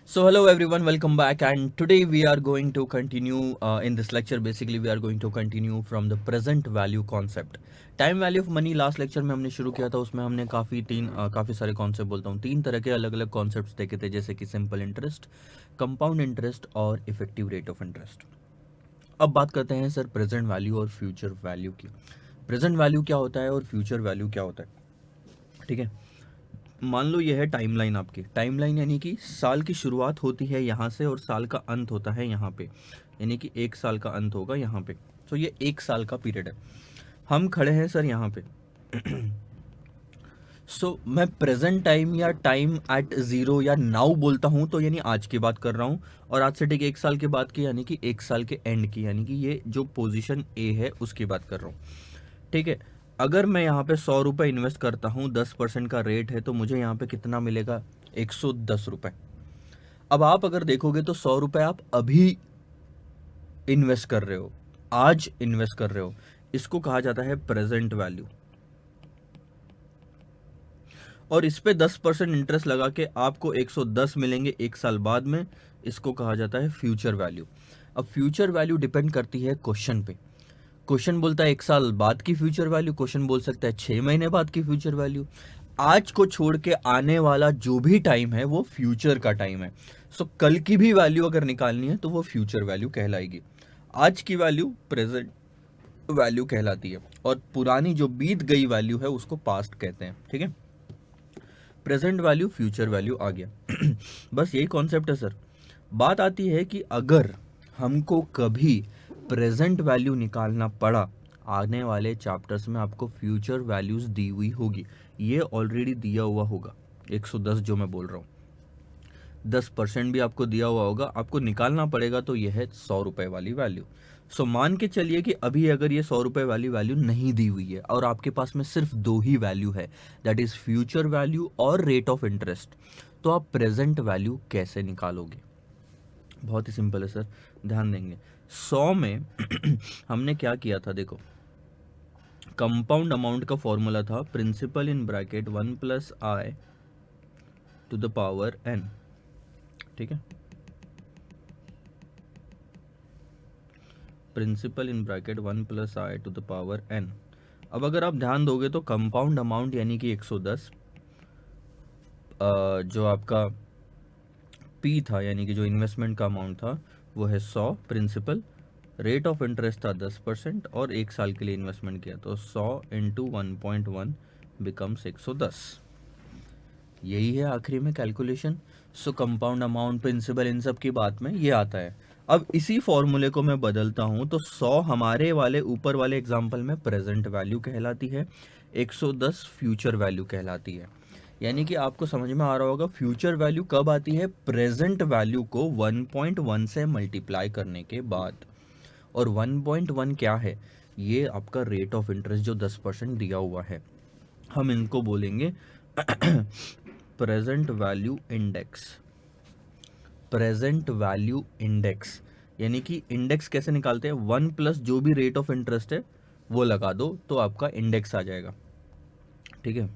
So hello everyone, welcome back, and today we are going to continue in this lecture. Basically we are going to continue from the present value concept. Time value of money last lecture में हमने शुरू किया था, उसमें हमने काफ़ी सारे concept बोलता हूँ, तीन तरह के अलग अलग कॉन्सेप्ट्स देखे थे, जैसे कि सिंपल इंटरेस्ट, कंपाउंड इंटरेस्ट और इफेक्टिव रेट ऑफ इंटरेस्ट। अब बात करते हैं सर प्रेजेंट वैल्यू और फ्यूचर वैल्यू की। प्रेजेंट वैल्यू क्या होता है और फ्यूचर वैल्यू क्या होता है, ठीक है। मान लो ये है टाइमलाइन आपकी। टाइमलाइन यानी कि साल की शुरुआत होती है यहाँ से और साल का अंत होता है यहाँ पे, यानी कि एक साल का अंत होगा यहाँ पे। तो ये एक साल का पीरियड है, हम खड़े हैं सर यहाँ पे। मैं प्रेजेंट टाइम या टाइम एट ज़ीरो या नाउ बोलता हूँ तो यानी आज की बात कर रहा हूँ, और आज से ठीक एक साल के बाद की यानी कि एक साल के एंड की, यानी कि ये जो पोजीशन ए है उसकी बात कर रहा हूँ, ठीक है। अगर मैं यहाँ पे 100 रुपये इन्वेस्ट करता हूँ, 10% का रेट है, तो मुझे यहाँ पे कितना मिलेगा? 110 रुपये। अब आप अगर देखोगे तो 100 रुपये आप अभी इन्वेस्ट कर रहे हो, आज इन्वेस्ट कर रहे हो, इसको कहा जाता है प्रेजेंट वैल्यू। और इस पे 10% इंटरेस्ट लगा के आपको 110 मिलेंगे एक साल बाद में, इसको कहा जाता है फ्यूचर वैल्यू। अब फ्यूचर वैल्यू डिपेंड करती है क्वेश्चन पे। क्वेश्चन बोलता है एक साल बाद की फ्यूचर वैल्यू, क्वेश्चन बोल सकता है 6 महीने बाद की फ्यूचर वैल्यू। आज को छोड़ के आने वाला जो भी टाइम है वो फ्यूचर का टाइम है। कल की भी वैल्यू अगर निकालनी है तो वो फ्यूचर वैल्यू कहलाएगी। आज की वैल्यू प्रेजेंट वैल्यू कहलाती है, और पुरानी जो बीत गई वैल्यू है उसको पास्ट कहते हैं, ठीक है। प्रेजेंट वैल्यू फ्यूचर वैल्यू आ गया। बस यही कॉन्सेप्ट है सर। बात आती है कि अगर हमको कभी प्रेजेंट वैल्यू निकालना पड़ा, आने वाले चैप्टर्स में आपको फ्यूचर वैल्यूज दी हुई होगी, ये ऑलरेडी दिया हुआ होगा। 110 जो मैं बोल रहा हूँ, 10% भी आपको दिया हुआ होगा, आपको निकालना पड़ेगा, तो यह है 100 रुपये वाली वैल्यू। मान के चलिए कि अभी अगर ये 100 रुपये वाली वैल्यू नहीं दी हुई है और आपके पास में सिर्फ दो ही वैल्यू है, दैट इज फ्यूचर वैल्यू और रेट ऑफ इंटरेस्ट, तो आप प्रेजेंट वैल्यू कैसे निकालोगे? बहुत ही सिंपल है सर, ध्यान देंगे। 100 में हमने क्या किया था, देखो, कंपाउंड अमाउंट का फॉर्मूला था principal in bracket 1 + i to the power n, ठीक है। Principal in bracket 1 + i to the power n। अब अगर आप ध्यान दोगे तो कंपाउंड अमाउंट यानी कि 110, जो आपका पी था यानी कि जो इन्वेस्टमेंट का अमाउंट था वो है 100, प्रिंसिपल, रेट ऑफ इंटरेस्ट था 10% और एक साल के लिए इन्वेस्टमेंट किया, तो 100 इंटू 1.1 बिकम्स 110। यही है आखिरी में कैलकुलेशन। कंपाउंड अमाउंट, प्रिंसिपल, इन सब की बात में ये आता है। अब इसी फॉर्मूले को मैं बदलता हूँ तो 100 हमारे वाले ऊपर वाले एग्जाम्पल में प्रेजेंट वैल्यू कहलाती है, 110 फ्यूचर वैल्यू कहलाती है। यानी कि आपको समझ में आ रहा होगा फ्यूचर वैल्यू कब आती है? प्रेजेंट वैल्यू को 1.1 से मल्टीप्लाई करने के बाद। और 1.1 क्या है? ये आपका रेट ऑफ इंटरेस्ट जो 10% दिया हुआ है, हम इनको बोलेंगे present value index. Present value index यानी कि इंडेक्स कैसे निकालते हैं? 1 प्लस जो भी रेट ऑफ इंटरेस्ट है वो लगा दो तो आपका इंडेक्स आ जाएगा, ठीक है।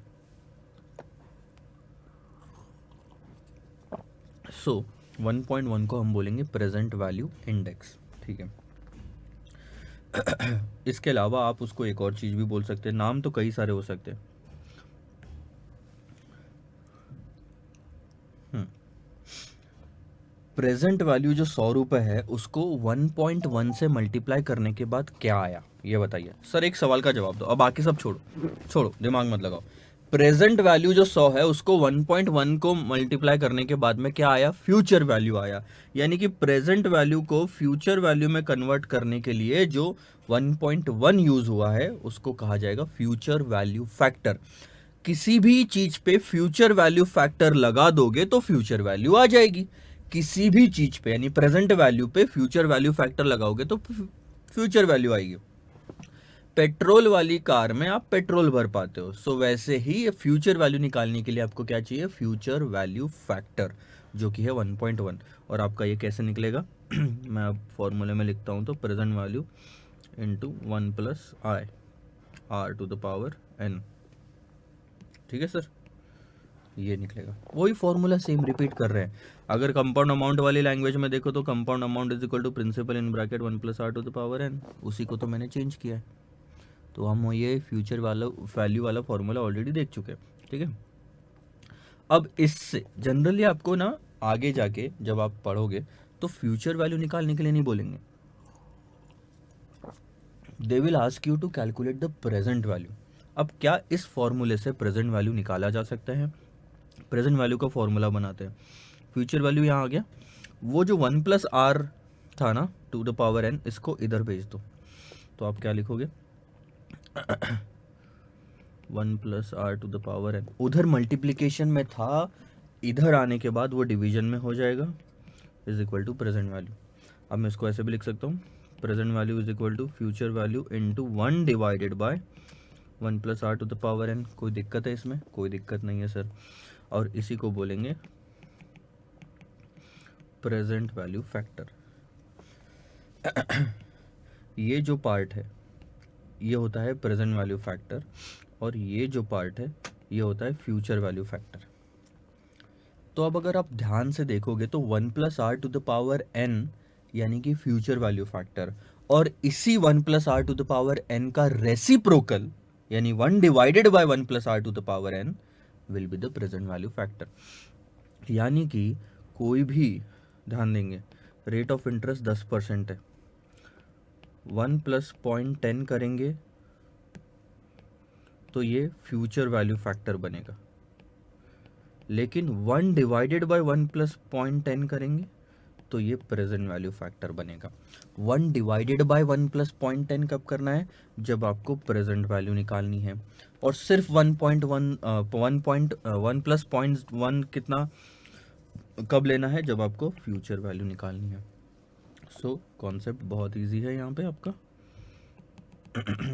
1.1 को हम बोलेंगे प्रेजेंट वैल्यू इंडेक्स, ठीक है। इसके अलावा आप उसको एक और चीज़ भी बोल सकते हैं, नाम तो कई सारे हो सकते हैं। प्रेजेंट वैल्यू जो 100 रुपये है उसको 1.1 से मल्टीप्लाई करने के बाद क्या आया, ये बताइए सर। एक सवाल का जवाब दो, अब बाकी सब छोड़ो, दिमाग मत लगाओ। प्रेजेंट वैल्यू जो 100 है उसको 1.1 को मल्टीप्लाई करने के बाद में क्या आया? फ्यूचर वैल्यू आया। यानी कि प्रेजेंट वैल्यू को फ्यूचर वैल्यू में कन्वर्ट करने के लिए जो 1.1 यूज हुआ है उसको कहा जाएगा फ्यूचर वैल्यू फैक्टर। किसी भी चीज पे फ्यूचर वैल्यू फैक्टर लगा दोगे तो फ्यूचर वैल्यू आ जाएगी। किसी भी चीज पे यानी प्रेजेंट वैल्यू पे फ्यूचर वैल्यू फैक्टर लगाओगे तो फ्यूचर वैल्यू आएगी। पेट्रोल वाली कार में आप पेट्रोल भर पाते हो, वैसे ही फ्यूचर वैल्यू निकालने के लिए आपको क्या चाहिए? फ्यूचर वैल्यू फैक्टर, जो कि है 1.1। और आपका ये कैसे निकलेगा? मैं अब फॉर्मूले में लिखता हूँ, तो present value into 1 + i r to the power n, ठीक है सर। ये निकलेगा। वही फॉर्मूला सेम रिपीट कर रहे हैं। अगर कंपाउंड अमाउंट वाली लैंग्वेज में देखो तो compound amount is equal to principal in bracket 1+r⁴ उसी को तो मैंने चेंज किया है। तो हम ये फ्यूचर वाला वैल्यू वाला फॉर्मूला ऑलरेडी देख चुके हैं, ठीक है। अब इससे जनरली आपको ना आगे जाके जब आप पढ़ोगे तो फ्यूचर वैल्यू निकालने के लिए नहीं बोलेंगे, they will ask you to calculate the present value. अब क्या इस फॉर्मूले से प्रेजेंट वैल्यू निकाला जा सकता है? प्रेजेंट वैल्यू का फॉर्मूला बनाते हैं। फ्यूचर वैल्यू यहाँ आ गया, वो जो 1+r था ना टू द पावर n, इसको इधर भेज दो। तो आप क्या लिखोगे 1+r to the power n, उधर मल्टीप्लिकेशन में था, इधर आने के बाद वो डिवीजन में हो जाएगा, is equal to present value. अब मैं इसको ऐसे भी लिख सकता हूँ, present value is equal to future value into 1 divided by 1+r to the power n। कोई दिक्कत है इसमें? कोई दिक्कत नहीं है सर। और इसी को बोलेंगे प्रेजेंट वैल्यू फैक्टर। ये जो पार्ट है ये होता है प्रेजेंट वैल्यू फैक्टर, और ये जो पार्ट है ये होता है फ्यूचर वैल्यू फैक्टर। तो अब अगर आप ध्यान से देखोगे तो 1+r to the power n यानी कि फ्यूचर वैल्यू फैक्टर, और इसी 1+r to the power n का रेसिप्रोकल यानी 1 divided by 1+r to the power n will be the present value factor. यानी कि कोई भी, ध्यान देंगे, रेट ऑफ इंटरेस्ट 10% है, 1 + 0.10 करेंगे तो ये फ्यूचर वैल्यू फैक्टर बनेगा, लेकिन 1 डिवाइडेड बाय 1 + 0.10 करेंगे तो ये प्रेजेंट वैल्यू फैक्टर बनेगा। 1 डिवाइडेड बाय 1 + 0.10 कब करना है? जब आपको प्रेजेंट वैल्यू निकालनी है। और सिर्फ 1.1 + 0.1 कितना कब लेना है? जब आपको फ्यूचर वैल्यू निकालनी है। सो कॉन्सेप्ट बहुत इजी है यहाँ पे आपका।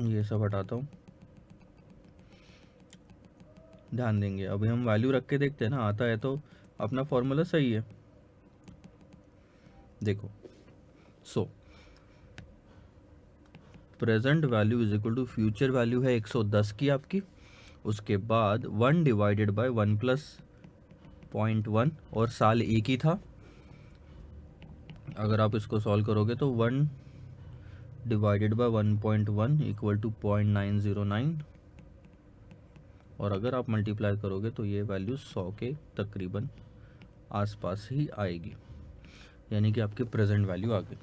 ये सब हटाता हूँ, ध्यान देंगे। अभी हम वैल्यू रख के देखते हैं ना, आता है तो अपना फॉर्मूला सही है। देखो, so present value is equal to future value है 110 की आपकी, उसके बाद 1 डिवाइडेड बाय 1 + 0.1, और साल एक ही था। अगर आप इसको सॉल्व करोगे तो 1 डिवाइडेड बाय 1.1 इक्वल टू 0.909, और अगर आप मल्टीप्लाई करोगे तो ये वैल्यू 100 के तकरीबन आसपास ही आएगी, यानी कि आपकी प्रेजेंट वैल्यू आ गई।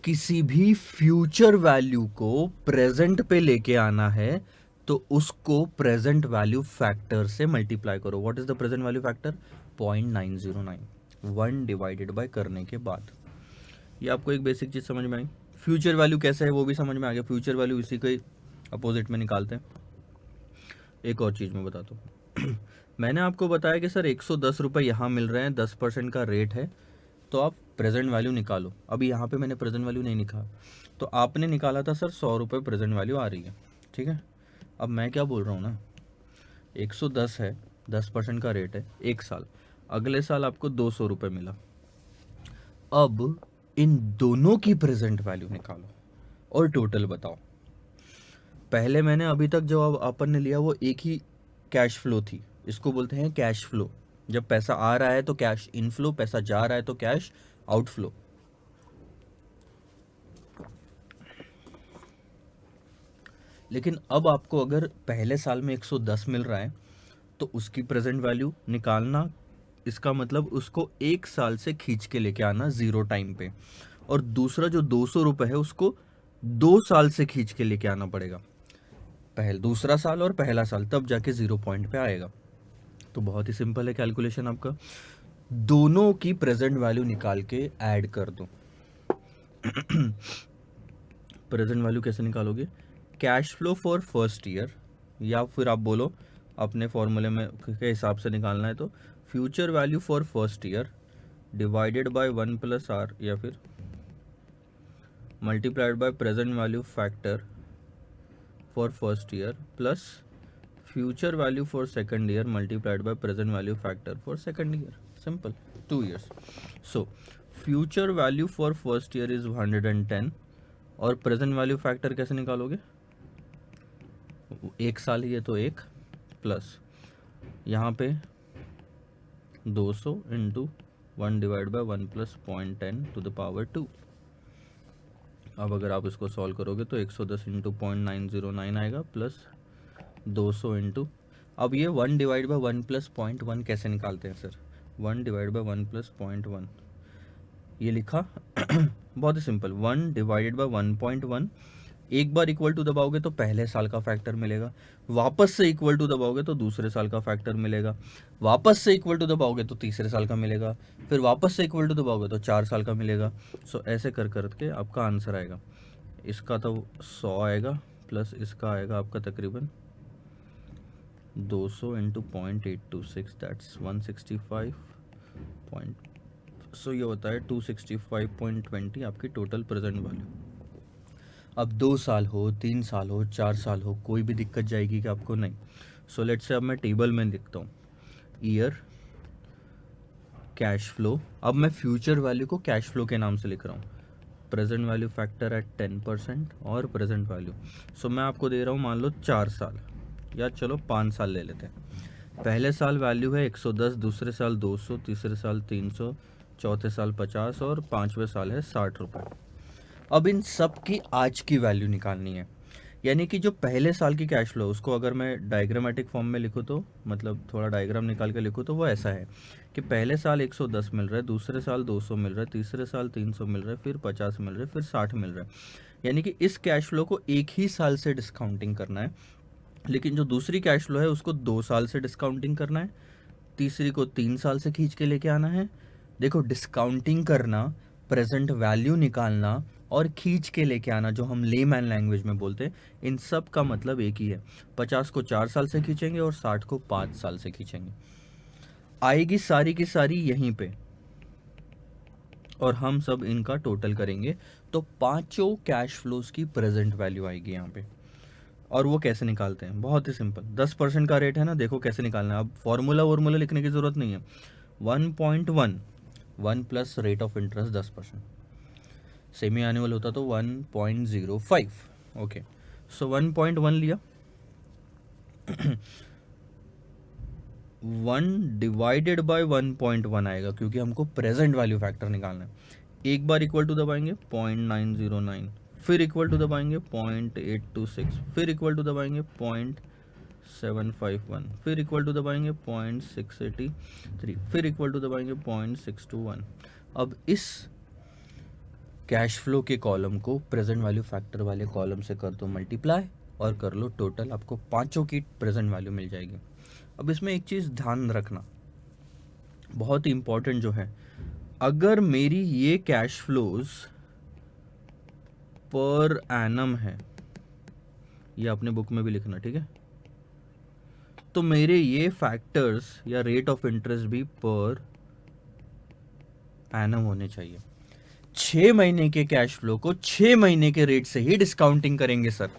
किसी भी फ्यूचर वैल्यू को प्रेजेंट पे लेके आना है तो उसको प्रेजेंट वैल्यू फैक्टर से मल्टीप्लाई करो। What is the present value factor? 0.909, 1 divided bye करने के बाद। ये आपको एक बेसिक चीज समझ में आई। फ्यूचर वैल्यू कैसे है वो भी समझ में आ गया। फ्यूचर वैल्यू इसी के अपोजिट में निकालते हैं। एक और चीज मैं बताता हूँ। मैंने आपको बताया कि सर 110 रुपये यहाँ मिल रहे हैं, 10% का रेट है, तो आप प्रेजेंट वैल्यू निकालो। अभी यहाँ पे मैंने प्रेजेंट वैल्यू नहीं निकाला, तो आपने निकाला था सर 100 रुपये प्रेजेंट वैल्यू आ रही है, ठीक है। अब मैं क्या बोल रहा हूँ ना, 110 है, 10% का रेट है, एक साल, अगले साल आपको 200 रुपये मिला। अब इन दोनों की प्रेजेंट वैल्यू निकालो और टोटल बताओ। पहले मैंने अभी तक जो अपन ने लिया वो एक ही कैश फ्लो थी, इसको बोलते हैं कैश फ्लो। जब पैसा आ रहा है तो कैश इनफ्लो, पैसा जा रहा है तो कैश आउटफ्लो। लेकिन अब आपको अगर पहले साल में 110 मिल रहा है तो उसकी प्रेजेंट वैल्यू निकालना, इसका मतलब उसको एक साल से खींच के लेके आना जीरो टाइम पे, और दूसरा जो 200 रुपये है उसको 2 साल से खींच के लेके आना पड़ेगा, दूसरा साल और पहला साल, तब जाके जीरो पॉइंट पे आएगा। तो बहुत ही सिंपल है कैलकुलेशन आपका, दोनों की प्रेजेंट वैल्यू निकाल के ऐड कर दो। प्रेजेंट वैल्यू कैसे निकालोगे? Cash flow for first year, या फिर आप बोलो अपने फॉर्मूले में के हिसाब से निकालना है तो future value for first year divided by 1+r, या फिर multiplied by present value factor for first year plus future value for second year multiplied by present value factor for second year. Simple, 2 years। So future value for first year is 110, और present value factor कैसे निकालोगे? एक साल ही है तो एक, plus यहाँ पे 200 into 1 divide by 1 plus 0.10 to the power 2। अब अगर आप इसको सॉल्व करोगे तो 110 इंटू 0.909 आएगा प्लस 200 इंटू, अब ये 1 डिवाइड बाई 1 प्लस 0.1 कैसे निकालते हैं सर? 1 डिवाइड बाई 1 प्लस 0.1 ये लिखा बहुत ही सिंपल, 1 डिवाइडेड बाई 1.1, एक बार इक्वल टू दबाओगे तो पहले साल का फैक्टर मिलेगा, वापस से इक्वल टू दबाओगे तो दूसरे साल का फैक्टर मिलेगा, वापस से इक्वल टू दबाओगे तो तीसरे साल का मिलेगा, फिर वापस से इक्वल टू दबाओगे तो 4 साल का मिलेगा। सो ऐसे कर करके आपका आंसर आएगा। इसका तो 100 आएगा प्लस इसका आएगा आपका तकरीबन 200 इंटू 0.826 दैट्स 165 पॉइंट, सो ये होता है 265.20 आपकी टोटल प्रेजेंट वैल्यू। अब 2 साल हो, 3 साल हो, 4 साल हो, कोई भी दिक्कत जाएगी कि आपको? नहीं। सो लेट्स से अब मैं टेबल में लिखता हूँ ईयर कैश फ्लो। अब मैं फ्यूचर वैल्यू को कैश फ्लो के नाम से लिख रहा हूँ, प्रेजेंट वैल्यू फैक्टर एट 10% और प्रेजेंट वैल्यू। सो मैं आपको दे रहा हूँ मान लो 4 साल, या चलो 5 साल ले लेते हैं। पहले साल वैल्यू है 110, दूसरे साल 200, तीसरे साल 300, चौथे साल 50 और पाँचवें साल है 60 रुपये। अब इन सब की आज की वैल्यू निकालनी है, यानी कि जो पहले साल की कैश फ्लो उसको अगर मैं डायग्रामेटिक फॉर्म में लिखूँ तो मतलब थोड़ा डायग्राम निकाल के लिखूँ तो वो ऐसा है कि पहले साल 110 मिल रहा है, दूसरे साल 200 मिल रहा है, तीसरे साल 300 मिल रहा है, फिर 50 मिल रहा है, फिर 60 मिल रहा है। यानी कि इस कैश फ्लो को एक ही साल से डिस्काउंटिंग करना है, लेकिन जो दूसरी कैश फ्लो है उसको 2 साल से डिस्काउंटिंग करना है, तीसरी को 3 साल से खींच के लेके आना है। देखो डिस्काउंटिंग करना, प्रेजेंट वैल्यू निकालना और खींच के लेके आना, जो हम लेमैन लैंग्वेज में बोलते हैं, इन सब का मतलब एक ही है। 50 को 4 साल से खींचेंगे और 60 को 5 साल से खींचेंगे, आएगी सारी की सारी यहीं पे, और हम सब इनका टोटल करेंगे तो पांचों कैश फ्लोज की प्रेजेंट वैल्यू आएगी यहाँ पे। और वो कैसे निकालते हैं? बहुत ही सिंपल, 10% का रेट है ना, देखो कैसे निकालना है। अब फॉर्मूला लिखने की जरूरत नहीं है। 1.1 1 plus rate of interest 10%, semi annual होता तो 1.05। ओके, सो 1.1 लिया 1 डिवाइडेड बाय 1.1 आएगा, क्योंकि हमको प्रेजेंट वैल्यू फैक्टर निकालना है। एक बार इक्वल टू दबाएंगे 0.909, फिर इक्वल टू दबाएंगे 0.826, फिर इक्वल टू दबाएंगे 0.751, फिर इक्वल टू दबाएंगे 0.683, फिर इक्वल टू दबाएंगे 0.621। अब इस कैश फ्लो के कॉलम को प्रेजेंट वैल्यू फैक्टर वाले कॉलम से कर दो मल्टीप्लाई और कर लो टोटल, आपको पांचों की प्रेजेंट वैल्यू मिल जाएगी। अब इसमें एक चीज़ ध्यान रखना, बहुत ही इंपॉर्टेंट जो है, अगर मेरी ये कैश फ्लोज पर एनम है, ये अपने बुक में भी लिखना, ठीक है, तो मेरे ये फैक्टर्स या रेट ऑफ इंटरेस्ट भी पर एनम होने चाहिए। 6 महीने के कैश फ्लो को 6 महीने के रेट से ही डिस्काउंटिंग करेंगे सर।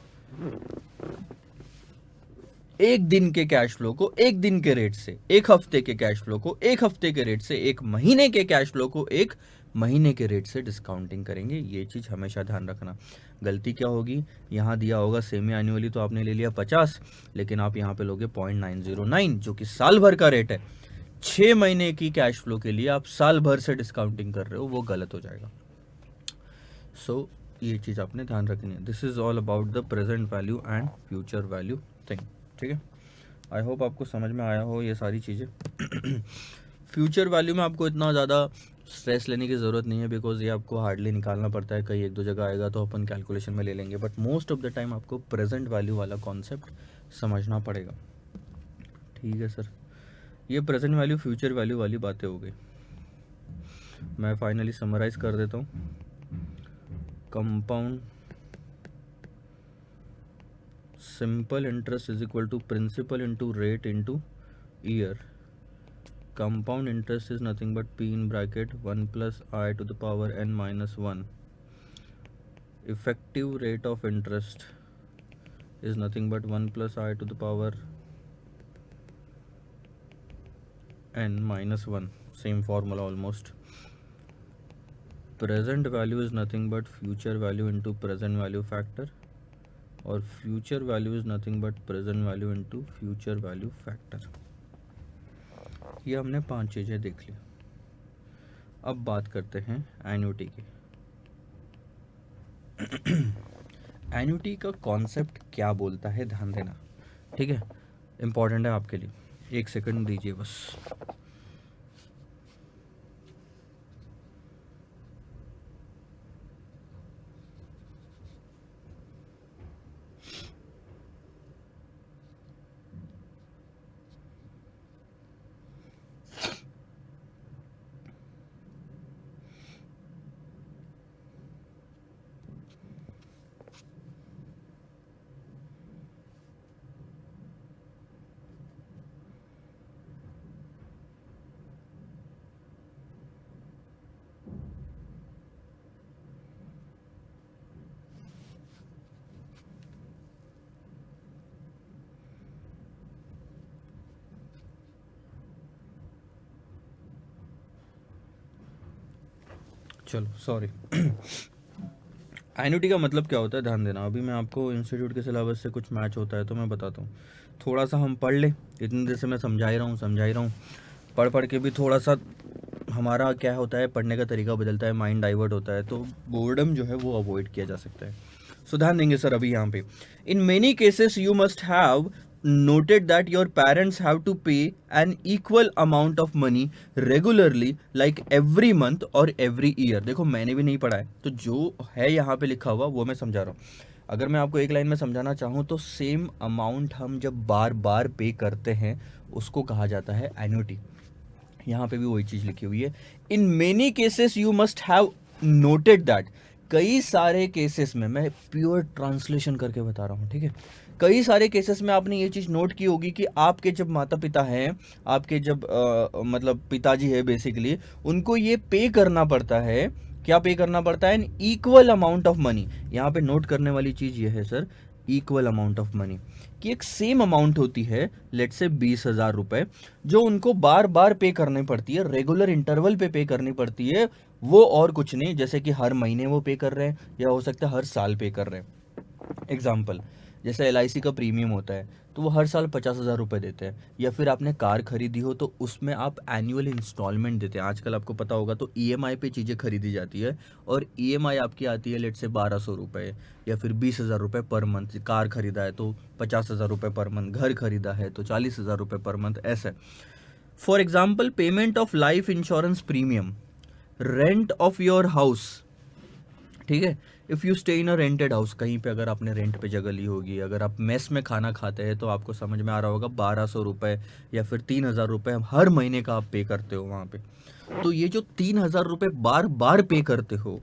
एक दिन के कैश फ्लो को एक दिन के रेट से, एक हफ्ते के कैश फ्लो को एक हफ्ते के रेट से, एक महीने के कैश फ्लो को एक महीने के रेट से डिस्काउंटिंग करेंगे। ये चीज़ हमेशा ध्यान रखना। गलती क्या होगी, यहाँ दिया होगा सेमी एनुअली तो आपने ले लिया 50, लेकिन आप यहाँ पे लोगे 0.909 जो कि साल भर का रेट है। 6 महीने की कैश फ्लो के लिए आप साल भर से डिस्काउंटिंग कर रहे हो, वो गलत हो जाएगा। सो ये चीज़ आपने ध्यान रखनी है। This is all about the present value and future value thing, ठीक है। आई होप आपको समझ में आया हो ये सारी चीज़ें। फ्यूचर वैल्यू में आपको इतना ज़्यादा स्ट्रेस लेने की ज़रूरत नहीं है, बिकॉज ये आपको हार्डली निकालना पड़ता है, कहीं एक दो जगह आएगा तो अपन कैलकुलेशन में ले लेंगे, but most of the time आपको प्रेजेंट वैल्यू वाला कॉन्सेप्ट समझना पड़ेगा, ठीक है सर। ये प्रेजेंट वैल्यू फ्यूचर वैल्यू वाली बातें हो गई। मैं फाइनली समराइज कर देता हूँ। Compound simple interest is equal to principal into rate into year. Compound interest is nothing but p in bracket 1 plus I to the power n minus 1. Effective rate of interest is nothing but 1 plus I to the power n minus 1. Same formula almost. Present value is nothing but future value into present value factor, और future value is nothing but present value into future value factor. ये हमने 5 चीज़ें देख ली। अब बात करते हैं annuity की। एन्युटी का कॉन्सेप्ट क्या बोलता है, ध्यान देना, ठीक है, इम्पॉर्टेंट है आपके लिए। 1 सेकंड दीजिए बस। चलो सॉरी। एन्युटी का मतलब क्या होता है, ध्यान देना। अभी मैं आपको इंस्टीट्यूट के सिलेबस से कुछ मैच होता है तो मैं बताता हूँ। थोड़ा सा हम पढ़ ले, इतनी देर से मैं समझा ही रहा हूँ। पढ़ पढ़ के भी थोड़ा सा हमारा क्या होता है, पढ़ने का तरीका बदलता है, माइंड डाइवर्ट होता है, तो बोर्डम जो है वो अवॉइड किया जा सकता है। सो ध्यान देंगे सर अभी यहाँ पे। In many cases you must have noted that your parents have to pay an equal amount of money regularly like every month or every year। देखो मैंने भी नहीं पढ़ा है तो जो है यहाँ पे लिखा हुआ वो मैं समझा रहा हूँ। अगर मैं आपको एक लाइन में समझाना चाहूँ तो सेम अमाउंट हम जब बार बार पे करते हैं उसको कहा जाता है एन्युटी। यहाँ पे भी वही चीज़ लिखी हुई है। In many cases you must have noted that. कई सारे केसेस में, मैं प्योर ट्रांसलेशन करके बता रहा हूँ, ठीक है, कई सारे केसेस में आपने ये चीज़ नोट की होगी कि आपके जब माता पिता हैं, आपके जब मतलब पिताजी है बेसिकली, उनको ये पे करना पड़ता है। क्या पे करना पड़ता है? An equal amount of money. यहाँ पे नोट करने वाली चीज़ ये है sir, equal amount of money, कि एक सेम अमाउंट होती है, लेट से 20,000 रुपए, जो उनको बार बार पे करनी पड़ती है, रेगुलर इंटरवल पे करनी पड़ती है। वो और कुछ नहीं, जैसे कि हर महीने वो पे कर रहे हैं या हो सकता है हर साल पे कर रहे हैं। एग्जाम्पल, जैसे LIC का प्रीमियम होता है तो वो हर साल 50,000 रुपये देते हैं, या फिर आपने कार खरीदी हो तो उसमें आप एनुअल इंस्टॉलमेंट देते हैं। आजकल आपको पता होगा तो EMI पे चीज़ें खरीदी जाती है, और EMI आपकी आती है लेट से 1200 रुपये या फिर 20,000 रुपये पर मंथ। कार खरीदा है तो 50,000 रुपये पर मंथ, घर खरीदा है तो 40,000 रुपये पर मंथ, ऐसे। For example, payment of life insurance premium, rent of your house, ठीक है, if you stay in a rented house, कहीं पे अगर आपने रेंट पे जगह ली होगी, अगर आप मेस में खाना खाते हैं तो आपको समझ में आ रहा होगा 1200 रुपये या फिर 3,000 रुपये हर महीने का आप पे करते हो वहाँ पे। तो ये जो 3,000 रुपये बार बार पे करते हो,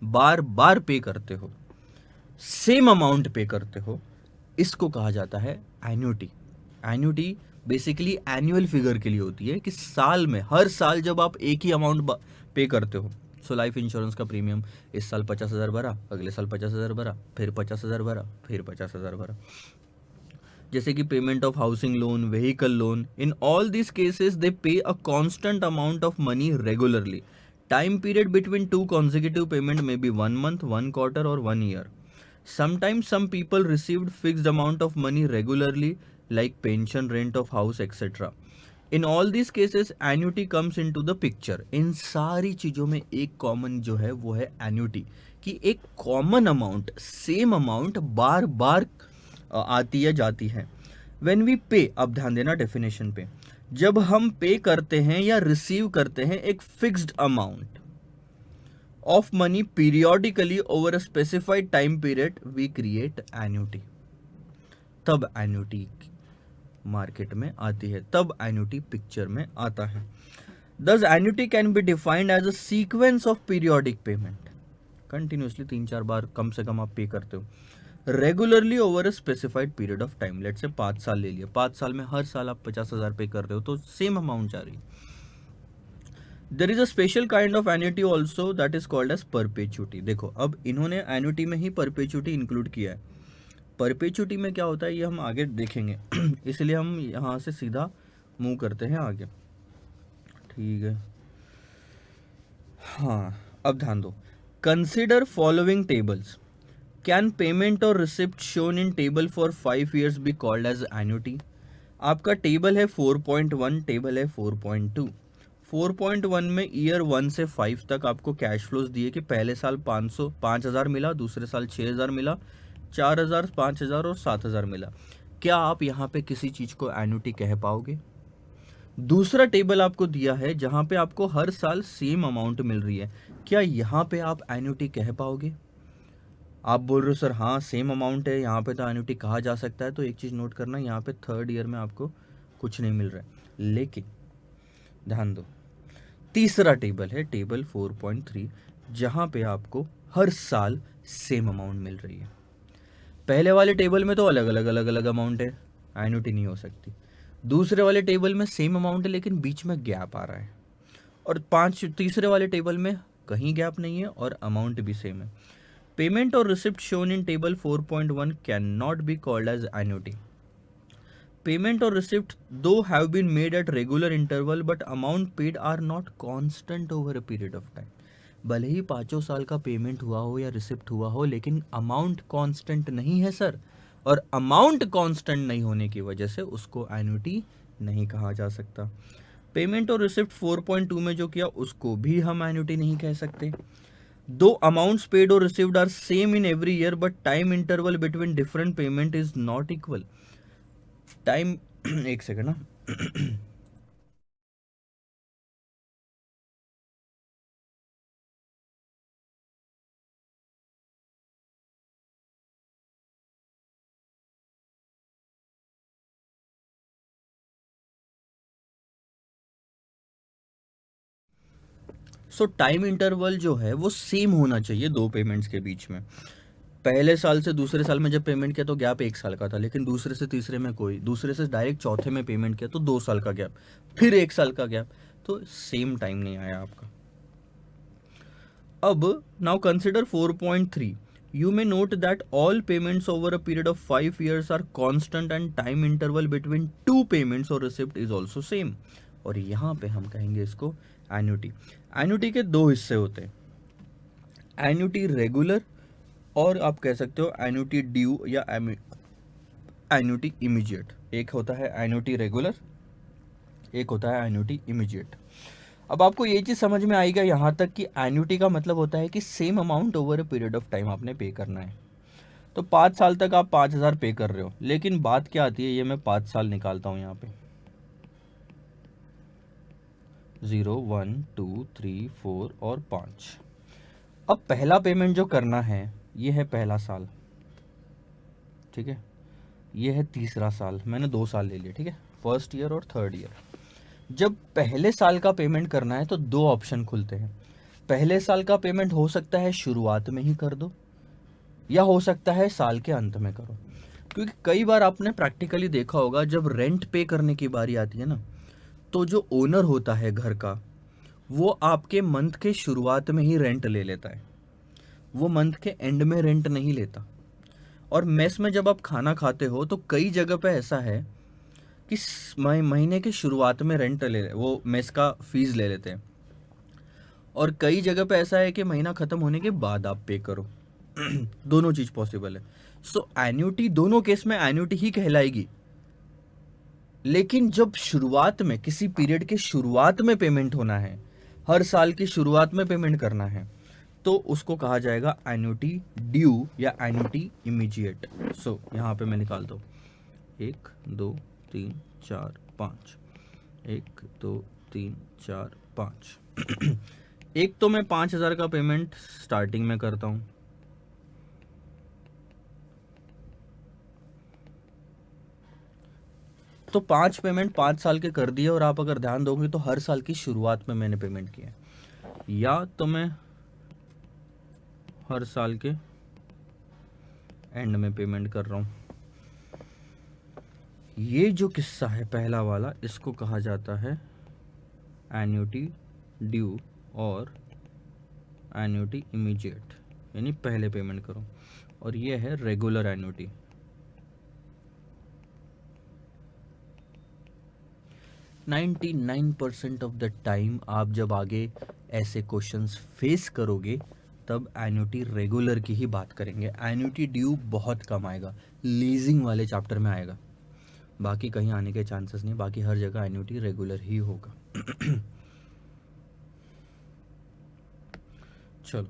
बार बार पे करते हो, सेम अमाउंट पे करते हो, इसको कहा जाता है annuity. Annuity basically annual figure के लिए होती है कि साल में, हर साल जब आप एक ही अमाउंट पे करते हो। सो लाइफ इंश्योरेंस का प्रीमियम इस साल 50,000 भरा, अगले साल 50,000 भरा, फिर 50,000 भरा, फिर 50,000 भरा। जैसे कि payment of housing loan, vehicle loan, in all this cases they pay a constant amount of money regularly. Time period between two consecutive payment में बी 1 month, 1 quarter और 1 year. Sometimes some people received fixed amount of money regularly like pension, rent of house, etc. In all these cases annuity comes into the picture। इन सारी चीज़ों में एक common जो है वो है एन्युटी, कि एक कॉमन अमाउंट, सेम अमाउंट बार बार आती है जाती है। When we pay, अब ध्यान देना डेफिनेशन पे, जब हम पे करते हैं या रिसीव करते हैं एक fixed amount of money periodically over a specified time period, we create annuity। तब एन्युटी मार्केट में आती है, तब एन्युटी पिक्चर में आता है। Thus annuity can be defined as a sequence of periodic payment, continuously 3-4 बार कम से कम आप पे करते हो, regularly over a specified period of time. Let say 5 साल ले लिया, 5 साल में हर साल आप 50,000 पे कर रहे हो तो सेम अमाउंट जा रही है। There is a special kind of annuity also that is called as perpetuity. देखो अब इन्होंने एन्युटी में ही परपेचुटी इंक्लूड किया है। परपेचुटी में क्या होता है ये हम आगे देखेंगे इसलिए हम यहाँ से सीधा मूव करते हैं आगे, ठीक है। हाँ, अब ध्यान दो। Consider following tables. Can payment और receipt shown in table for 5 years be called as annuity? आपका टेबल है 4.1, टेबल है 4.2। 4.1 में ईयर 1 से 5 तक आपको कैश फ्लोज दिए कि पहले साल 5,000 मिला, दूसरे साल 6,000 मिला, 4,000, 5,000 और 7,000 मिला। क्या आप यहाँ पे किसी चीज़ को एन्युटी कह पाओगे? दूसरा टेबल आपको दिया है जहाँ पे आपको हर साल सेम अमाउंट मिल रही है, क्या यहाँ पे आप एन्युटी कह पाओगे? आप बोल रहे हो सर हाँ सेम अमाउंट है, यहाँ पे तो एन्युटी कहा जा सकता है। तो एक चीज़ नोट करना, यहाँ पे थर्ड ईयर में आपको कुछ नहीं मिल रहा है। लेकिन ध्यान दो, तीसरा टेबल है टेबल 4.3, जहाँ पे आपको हर साल सेम अमाउंट मिल रही है। पहले वाले टेबल में तो अलग अलग अमाउंट है, एन्युटी नहीं हो सकती। दूसरे वाले टेबल में सेम अमाउंट है लेकिन बीच में गैप आ रहा है। और तीसरे वाले टेबल में कहीं गैप नहीं है और अमाउंट भी सेम है। पेमेंट और receipt shown in table 4.1 can not be called as annuity. Payment और receipt do have been made at regular interval but amount paid are not constant over a period of time. भले ही 5 साल का payment हुआ हो या receipt हुआ हो, लेकिन अमाउंट कांस्टेंट नहीं है सर। और अमाउंट कांस्टेंट नहीं होने की वजह से उसको एन्युटी नहीं कहा जा सकता। पेमेंट और रिसिप्ट 4.2 में जो किया उसको भी हम एन्युटी नहीं कह सकते। दो अमाउंट्स पेड और received are same in every year but time interval between different payment is not equal. Time एक सेकंड ना। सो टाइम इंटरवल जो है वो सेम होना चाहिए दो पेमेंट्स के बीच में। पहले साल से दूसरे साल में जब पेमेंट किया तो गैप 1 साल का था, लेकिन दूसरे से तीसरे में कोई, दूसरे से डायरेक्ट चौथे में पेमेंट किया तो 2 साल का गैप, फिर 1 साल का गैप, तो सेम टाइम नहीं आया आपका। अब now consider 4.3। You may note that all payments over a period of 5 years are constant and time interval between two payments or receipt is also same। और यहाँ पे हम कहेंगे इसको एन्युटी। एन्युटी के दो हिस्से होते हैं, एन्युटी रेगुलर और आप कह सकते हो एन्युटी ड्यू या एन्युटी इमीडिएट। एक होता है एन्युटी रेगुलर, एक होता है एन्युटी इमीडिएट। अब आपको ये चीज़ समझ में आएगा यहाँ तक कि एन्युटी का मतलब होता है कि same amount over a period of time आपने पे करना है। तो 5 साल तक आप 5,000 पे कर रहे हो, लेकिन बात क्या आती है, ये मैं 5 साल निकालता हूँ यहाँ पे, 0, 1, 2, 3, 4 और 5। अब पहला पेमेंट जो करना है ये है पहला साल, ठीक है, ये है तीसरा साल, मैंने 2 साल ले लिए, ठीक है, फर्स्ट ईयर और थर्ड ईयर। जब पहले साल का पेमेंट करना है तो दो ऑप्शन खुलते हैं। पहले साल का पेमेंट हो सकता है शुरुआत में ही कर दो या हो सकता है साल के अंत में करो। क्योंकि कई बार आपने प्रैक्टिकली देखा होगा जब रेंट पे करने की बारी आती है ना, तो जो ओनर होता है घर का वो आपके मंथ के शुरुआत में ही रेंट ले लेता है, वो मंथ के एंड में रेंट नहीं लेता। और मेस में जब आप खाना खाते हो तो कई जगह पे ऐसा है कि महीने के शुरुआत में रेंट वो मेस का फीस ले लेते हैं, और कई जगह पे ऐसा है कि महीना खत्म होने के बाद आप पे करो। दोनों चीज पॉसिबल है। सो एन्युटी दोनों केस में एन्युटी ही कहलाएगी, लेकिन जब शुरुआत में किसी पीरियड के शुरुआत में पेमेंट होना है, हर साल की शुरुआत में पेमेंट करना है, तो उसको कहा जाएगा एन्युटी ड्यू या एन्युटी इमीडिएट। सो यहाँ पे मैं निकालता हूँ 1, 2, 3, 4, 5, 1, 2, 3, 4, 5। एक तो मैं 5,000 का पेमेंट स्टार्टिंग में करता हूँ, तो 5 पेमेंट 5 साल के कर दिए, और आप अगर ध्यान दोगे तो हर साल की शुरुआत में मैंने पेमेंट किया, या तो मैं हर साल के एंड में पेमेंट कर रहा हूँ। ये जो किस्सा है पहला वाला, इसको कहा जाता है एन्युटी ड्यू और एन्युटी इमीडिएट, यानी पहले पेमेंट करो, और ये है regular annuity. Ninety 99% of the time आप जब आगे ऐसे क्वेश्चंस फेस करोगे तब एन्युटी रेगुलर की ही बात करेंगे। एन्युटी ड्यू बहुत कम आएगा, लीजिंग वाले चैप्टर में आएगा, बाकी कहीं आने के चांसेस नहीं, बाकी हर जगह एन्युटी रेगुलर ही होगा। चलो,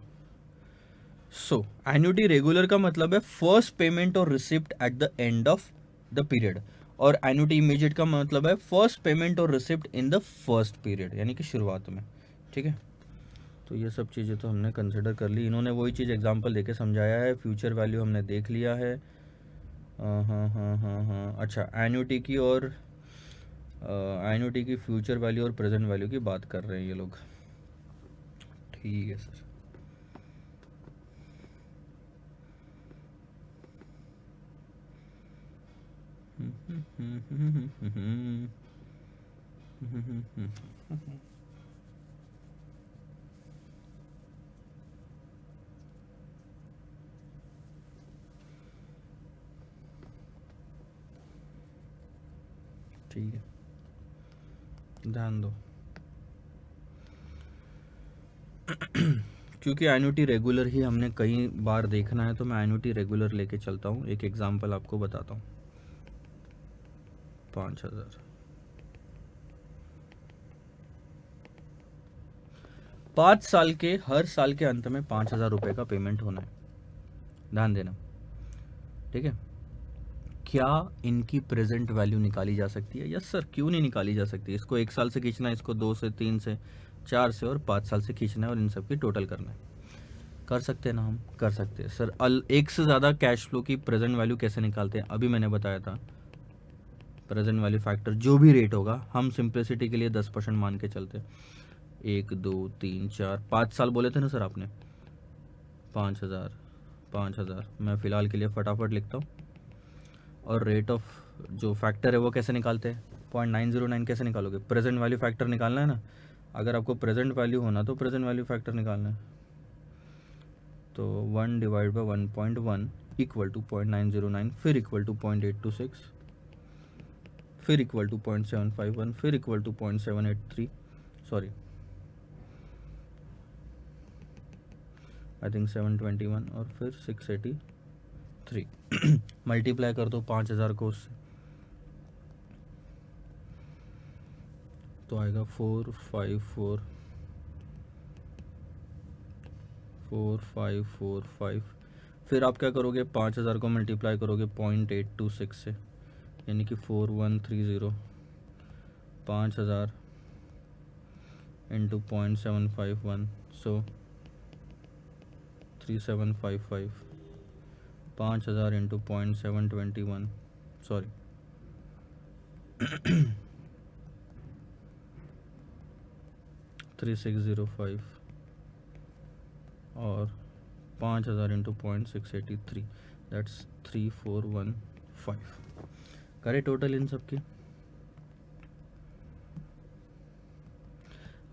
सो एन्युटी रेगुलर का मतलब है फर्स्ट पेमेंट और receipt at the end of the period, और एन्युटी इमीडिएट का मतलब है फर्स्ट पेमेंट और receipt in the first period, यानी कि शुरुआत में। ठीक है, तो ये सब चीज़ें तो हमने कंसिडर कर ली। इन्होंने वही चीज़ एग्जांपल देके समझाया है। फ्यूचर वैल्यू हमने देख लिया है। हाँ हाँ हाँ हाँ हाँ, अच्छा, एन्युटी की और एन्युटी की फ्यूचर वैल्यू और प्रेजेंट वैल्यू की बात कर रहे हैं ये लोग। ठीक है सर। ठीक है, ध्यान दो। क्योंकि एन्युटी रेगुलर ही हमने कई बार देखना है, तो मैं एन्युटी रेगुलर लेके चलता हूँ। एक एग्जांपल आपको बताता हूँ। 5,000, 5 साल के हर साल के अंत में 5,000 रुपये का पेमेंट होना है, ध्यान देना। ठीक है, क्या इनकी प्रेजेंट वैल्यू निकाली जा सकती है? यस सर, क्यों नहीं निकाली जा सकती। इसको 1 साल से खींचना है, इसको 2 से, 3 से, 4 से और 5 साल से खींचना है, और इन सब की टोटल करना है। कर सकते हैं ना, हम कर सकते हैं सर। एक से ज़्यादा कैश फ्लो की प्रेजेंट वैल्यू कैसे निकालते हैं, अभी मैंने बताया था। प्रेजेंट वैल्यू फैक्टर जो भी रेट होगा, हम सिंप्लिसिटी के लिए 10% मान के चलते हैं। 1 2 3 4 5 साल बोले थे ना सर आपने। 5,000, 5,000 मैं फ़िलहाल के लिए फटाफट लिखता हूँ। और रेट ऑफ जो फैक्टर है वो कैसे निकालते हैं? 0.909 कैसे निकालोगे? प्रेजेंट वैल्यू फैक्टर निकालना है ना। अगर आपको प्रेजेंट वैल्यू होना तो प्रेजेंट वैल्यू फैक्टर निकालना है। तो 1 डिवाइड बाई 1.1 इक्वल टू 0.909, फिर इक्वल टू 0.826, फिर इक्वल टू 0.751, फिर equal to 0.783, sorry I think 721, और फिर 683। मल्टीप्लाई कर दो 5,000 को उससे, तो आएगा 45445। फिर आप क्या करोगे? 5,000 को मल्टीप्लाई करोगे 0.826 से, यानी कि 4130। 5,000 इंटू 0.751, सो 3755। 5,000 इंटू 0.721, सॉरी 3605, और 5,000 इंटू 0.683, दैट्स 3415। करे टोटल इन सब की।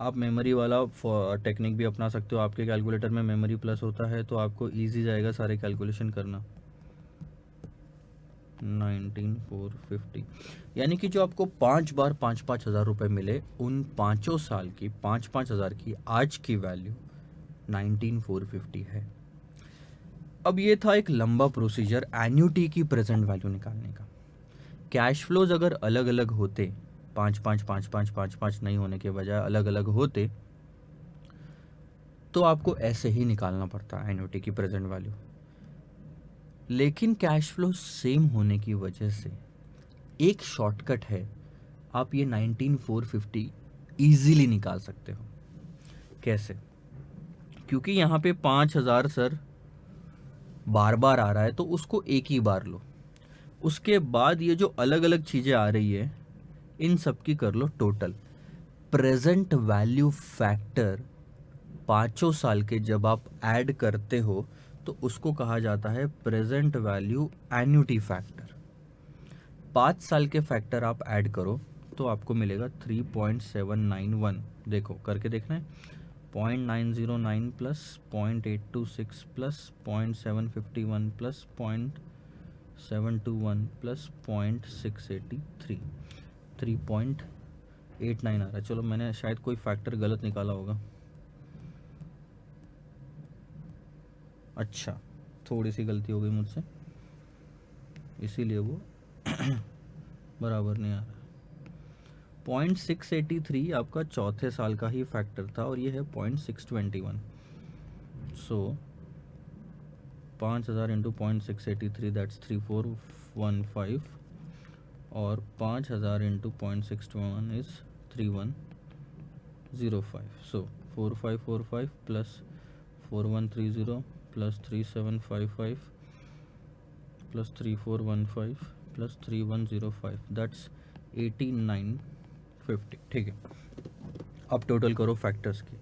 आप मेमोरी वाला टेक्निक भी अपना सकते हो। आपके कैलकुलेटर में मेमोरी प्लस होता है, तो आपको इजी जाएगा सारे कैलकुलेशन करना। 19,450, यानी कि जो आपको 5 बार 5,000 रुपये मिले, उन 5 साल की 5,000 की आज की वैल्यू 19,450 है। अब ये था एक लंबा प्रोसीजर एन्युटी की प्रेजेंट वैल्यू निकालने का। कैश फ्लोज अगर अलग अलग होते, 5,5,5,5,5,5 नहीं होने के बजाय अलग अलग होते, तो आपको ऐसे ही निकालना पड़ता एन्युटी की प्रेजेंट वैल्यू। लेकिन कैश फ्लो सेम होने की वजह से एक शॉर्टकट है, आप ये 19,450 इजीली निकाल सकते हो। कैसे? क्योंकि यहाँ पे 5,000 सर बार बार आ रहा है, तो उसको एक ही बार लो। उसके बाद ये जो अलग अलग चीज़ें आ रही है, इन सब की कर लो टोटल। प्रेजेंट वैल्यू फैक्टर 5 साल के जब आप ऐड करते हो, तो उसको कहा जाता है प्रेजेंट वैल्यू एन्युटी फैक्टर। 5 साल के फैक्टर आप ऐड करो तो आपको मिलेगा 3.791। देखो करके देखना है। 0.909 प्लस 0.826 प्लस 0.751 प्लस 0.721 प्लस 0.683, 3.89 आ रहा है। चलो, मैंने शायद कोई फैक्टर गलत निकाला होगा। अच्छा, थोड़ी सी गलती हो गई मुझसे, इसीलिए वो बराबर नहीं आ रहा। 0.683 आपका चौथे साल का ही फैक्टर था और ये है 0.621। सो 5000 इंटू 0.683 दैट्स 3415 और 5000 into 0.621 is 3105। So 4545 plus 4130 plus 3755 plus 3415 plus 3105 that's 8950। ठीक है, अब टोटल करो फैक्टर्स की।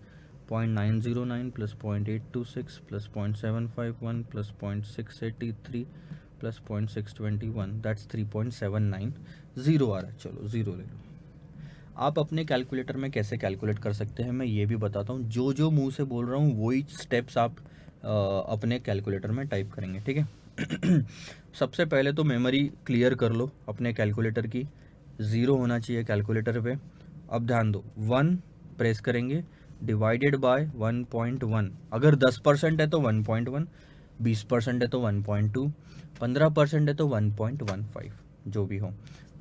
0.909 plus 0.826 plus 0.751 plus 0.683 plus 0.621 that's 3.790 आ रहा है। चलो ज़ीरो ले लो। आप अपने कैलकुलेटर में कैसे कैलकुलेट कर सकते हैं मैं ये भी बताता हूँ। जो जो मुंह से बोल रहा हूँ वही स्टेप्स आप अपने कैलकुलेटर में टाइप करेंगे, ठीक है। सबसे पहले तो मेमोरी क्लियर कर लो अपने कैलकुलेटर की, ज़ीरो होना चाहिए कैलकुलेटर पे। अब ध्यान दो, 1 प्रेस करेंगे, डिवाइडेड बाय 1.1। अगर 10% है तो 1.1, 20% है तो 1.2, 15% है तो 1.15, जो भी हो।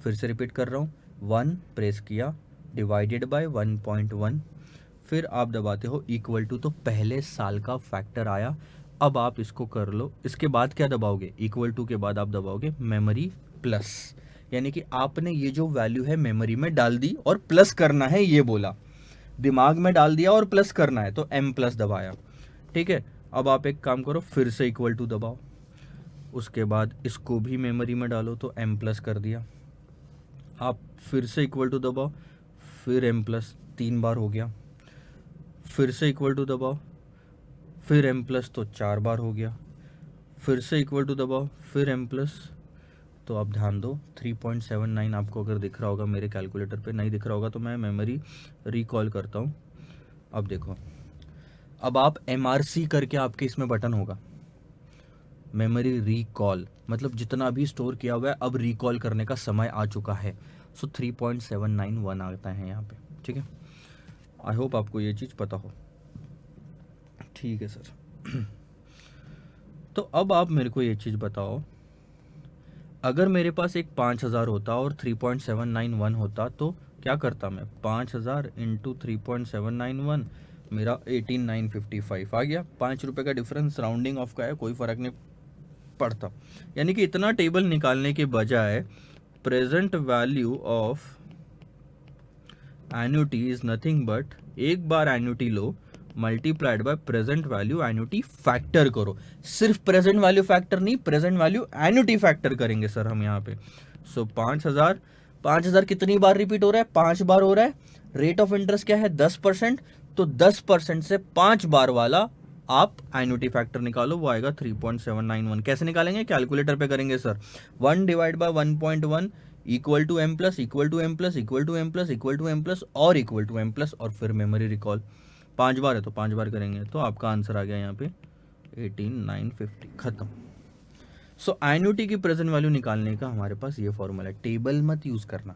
फिर से रिपीट कर रहा हूँ, 1 प्रेस किया, डिवाइडेड बाय 1.1, फिर आप दबाते हो इक्वल टू, तो पहले साल का फैक्टर आया। अब आप इसको कर लो, इसके बाद क्या दबाओगे, इक्वल टू के बाद आप दबाओगे मेमोरी प्लस, यानी कि आपने ये जो वैल्यू है मेमोरी में डाल दी और प्लस करना है ये बोला, दिमाग में डाल दिया और प्लस करना है तो एम प्लस दबाया, ठीक है। अब आप एक काम करो, फिर से इक्वल टू दबाओ, उसके बाद इसको भी मेमोरी में डालो तो एम प्लस कर दिया। आप फिर से इक्वल टू दबाओ, फिर एम प्लस 3 बार हो गया, फिर से इक्वल टू दबाओ, फिर एम प्लस तो 4 बार हो गया, फिर से इक्वल टू दबाओ, फिर एम प्लस। तो आप ध्यान दो 3.79 आपको अगर दिख रहा होगा मेरे कैलकुलेटर पे, नहीं दिख रहा होगा तो मैं मेमोरी रिकॉल करता हूँ। अब देखो, अब आप MRC करके आपके इसमें बटन होगा, मेमोरी रिकॉल, मतलब जितना भी स्टोर किया हुआ है अब रिकॉल करने का समय आ चुका है। सो 3.791 आता है यहाँ पे, ठीक है। आई होप आपको ये चीज़ पता हो, ठीक है सर। तो अब आप मेरे को ये चीज़ बताओ, अगर मेरे पास एक 5000 होता और 3.791 होता तो क्या करता मैं, 5000 इंटू 3.791 मेरा 18955 आ गया। 5 रुपये का डिफरेंस राउंडिंग ऑफ का है, कोई फ़र्क नहीं पड़ता। यानी कि इतना टेबल निकालने के बजाय present value of annuity is nothing but, एक बार एन्युटी लो multiplied by present value annuity factor करो। सिर्फ प्रेजेंट वैल्यू फैक्टर नहीं, प्रेजेंट वैल्यू एन्युटी फैक्टर करेंगे सर हम यहाँ पे। सो 5000 कितनी बार रिपीट हो रहा है, 5 बार हो रहा है। रेट ऑफ इंटरेस्ट क्या है, 10%, तो 10% से 5 बार वाला आप एन्युटी फैक्टर निकालो, वो आएगा 3.791। कैसे निकालेंगे, कैलकुलेटर पे करेंगे sir. 1 divide by 1.1 equal to M plus, equal to M plus, equal to M plus, equal to M plus और इक्वल टू एम प्लस, और फिर मेमोरी रिकॉल 5 बार है तो 5 बार करेंगे, तो आपका आंसर आ गया यहाँ पे 18950, खत्म। सो एन्युटी की प्रेजेंट वैल्यू निकालने का हमारे पास ये फॉर्मूला है। टेबल मत यूज करना।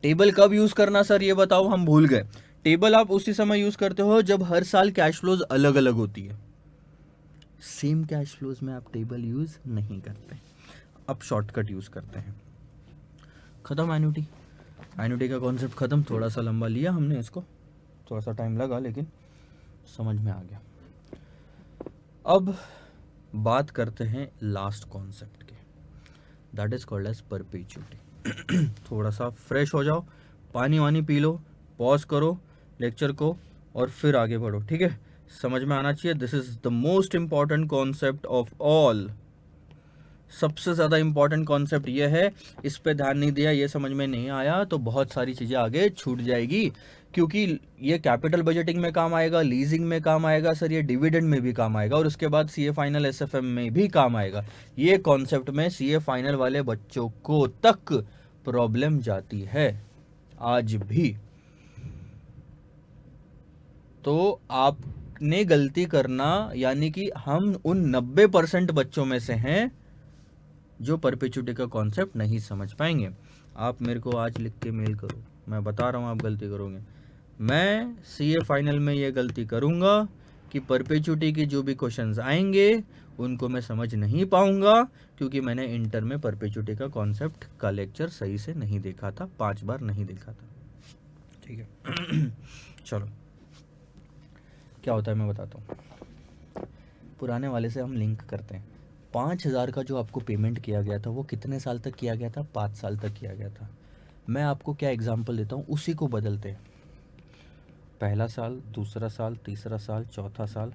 टेबल कब यूज करना सर ये बताओ, हम भूल गए। टेबल आप उसी समय यूज करते हो जब हर साल कैश फ्लोज अलग अलग होती है। सेम कैश फ्लोज में आप टेबल यूज नहीं करते, अब शॉर्टकट यूज करते हैं। खत्म एन्युटी, एन्युटी का कॉन्सेप्ट खत्म। थोड़ा सा लंबा लिया हमने इसको, थोड़ा सा टाइम लगा लेकिन समझ में आ गया। अब बात करते हैं लास्ट कॉन्सेप्ट के, that is called as perpetuity. थोड़ा सा फ्रेश हो जाओ, पानी वानी पी लो, पॉज करो लेक्चर को और फिर आगे बढ़ो, ठीक है। समझ में आना चाहिए, this is the most important concept of all. सबसे ज़्यादा इंपॉर्टेंट कॉन्सेप्ट ये है, इस पे ध्यान नहीं दिया, ये समझ में नहीं आया तो बहुत सारी चीज़ें आगे छूट जाएगी, क्योंकि ये कैपिटल बजटिंग में काम आएगा, लीजिंग में काम आएगा सर, ये डिविडेंड में भी काम आएगा और उसके बाद सीए फाइनल एसएफएम में भी काम आएगा। ये कॉन्सेप्ट में सीए फाइनल वाले बच्चों को तक प्रॉब्लम जाती है आज भी। तो आपने गलती करना, यानी कि हम उन 90% बच्चों में से हैं जो परपेचुइटी का कॉन्सेप्ट नहीं समझ पाएंगे। आप मेरे को आज लिख के मेल करो, मैं बता रहा हूँ आप गलती करोगे। मैं सीए फाइनल में ये गलती करूँगा, कि परपेचुटी के जो भी क्वेश्चंस आएंगे उनको मैं समझ नहीं पाऊंगा, क्योंकि मैंने इंटर में परपेचुटी का कॉन्सेप्ट का लेक्चर सही से नहीं देखा था, 5 बार नहीं देखा था। ठीक है चलो क्या होता है मैं बताता हूँ। पुराने वाले से हम लिंक करते हैं। 5,000 का जो आपको पेमेंट किया गया था वो कितने साल तक किया गया था? 5 साल तक किया गया था। मैं आपको क्या एग्जांपल देता हूँ, उसी को बदलते हैं। पहला साल, दूसरा साल, तीसरा साल, चौथा साल,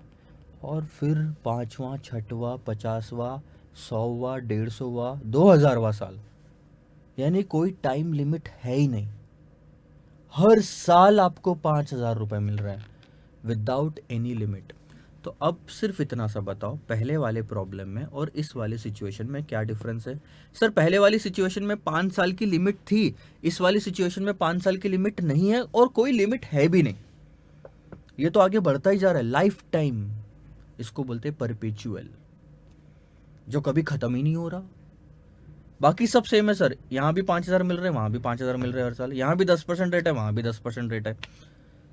और फिर 5वां, 6वां, 50वां, 100वां, 150वां, 2000वां साल। यानी कोई टाइम लिमिट है ही नहीं। हर साल आपको 5,000 रुपये मिल रहे हैं विदाउट एनी लिमिट। तो अब सिर्फ इतना सा बताओ, पहले वाले प्रॉब्लम में और इस वाले सिचुएशन में क्या डिफरेंस है? सर पहले वाली सिचुएशन में 5 साल की लिमिट थी, इस वाली सिचुएशन में 5 साल की लिमिट नहीं है और कोई लिमिट है भी नहीं। ये तो आगे बढ़ता ही जा रहा है, लाइफ टाइम। इसको बोलते हैं परपेचुअल, जो कभी खत्म ही नहीं हो रहा। बाकी सब सेम है सर, यहाँ भी 5,000 मिल रहे हैं, वहाँ भी 5,000 मिल रहे हैं हर साल, यहाँ भी 10% रेट है, वहाँ भी 10% रेट है।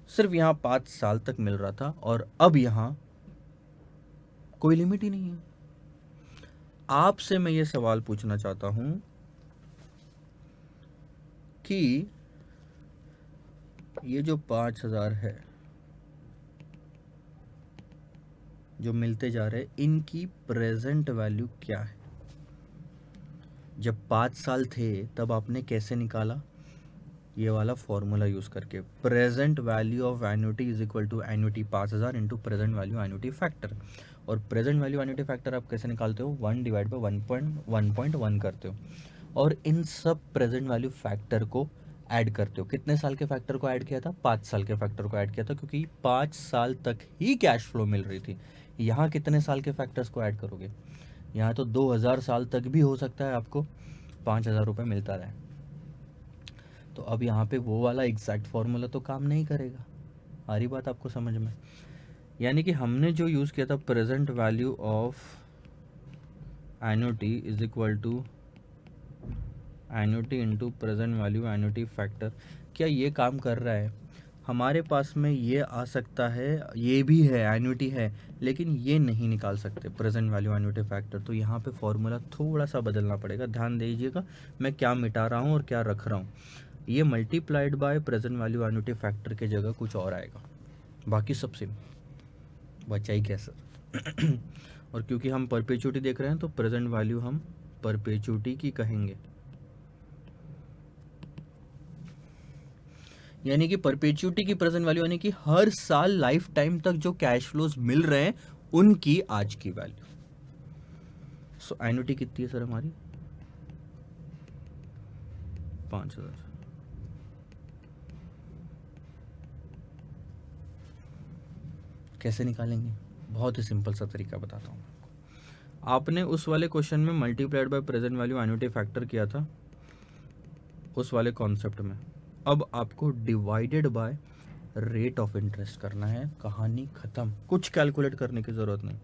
सिर्फ यहाँ 5 साल तक मिल रहा था और अब यहाँ कोई लिमिट ही नहीं है। आपसे मैं ये सवाल पूछना चाहता हूँ कि ये जो 5,000 है जो मिलते जा रहे हैं, इनकी प्रेजेंट वैल्यू क्या है? जब 5 साल थे तब आपने कैसे निकाला? ये वाला फॉर्मूला यूज करके, present value of annuity is equal to annuity 5,000 into present value annuity factor. और प्रेजेंट वैल्यू एन्युटी फैक्टर आप कैसे निकालते हो? 1 डिवाइड बाई 1.1 करते हो और इन सब प्रेजेंट वैल्यू फैक्टर को ऐड करते हो। कितने साल के फैक्टर को ऐड किया था? 5 साल के फैक्टर को ऐड किया था, क्योंकि 5 साल तक ही कैश फ्लो मिल रही थी। यहाँ कितने साल के फैक्टर्स को ऐड करोगे? यहाँ तो 2000 साल तक भी हो सकता है आपको 5,000 रुपये मिलता रहे। तो अब यहाँ पे वो वाला एग्जैक्ट फॉर्मूला तो काम नहीं करेगा। आ रही बात आपको समझ में? यानी कि हमने जो यूज़ किया था present value of annuity is equal to annuity into present value annuity factor, क्या ये काम कर रहा है? हमारे पास में ये आ सकता है, ये भी है, एन्युटी है, लेकिन ये नहीं निकाल सकते प्रेजेंट वैल्यू एन्युटी फैक्टर। तो यहाँ पे फॉर्मूला थोड़ा सा बदलना पड़ेगा। ध्यान दीजिएगा मैं क्या मिटा रहा हूँ और क्या रख रहा हूँ। ये multiplied by present value annuity factor की जगह कुछ और आएगा, बाकी सब सेम। बचा ही क्या सर? और क्योंकि हम परपेचुटी देख रहे हैं तो प्रेजेंट वैल्यू हम परपेचुटी की कहेंगे। यानी कि परपेचुटी की प्रेजेंट वैल्यू यानी कि हर साल लाइफ टाइम तक जो कैश फ्लोज मिल रहे हैं उनकी आज की वैल्यू। सो एन्युटी कितनी है सर हमारी? 5,000। कैसे निकालेंगे? बहुत ही सिंपल सा तरीका बताता हूँ। आपने उस वाले क्वेश्चन में multiplied by present value annuity factor किया था उस वाले कॉन्सेप्ट में। अब आपको divided by rate of interest करना है, कहानी खत्म, कुछ कैलकुलेट करने की जरूरत नहीं।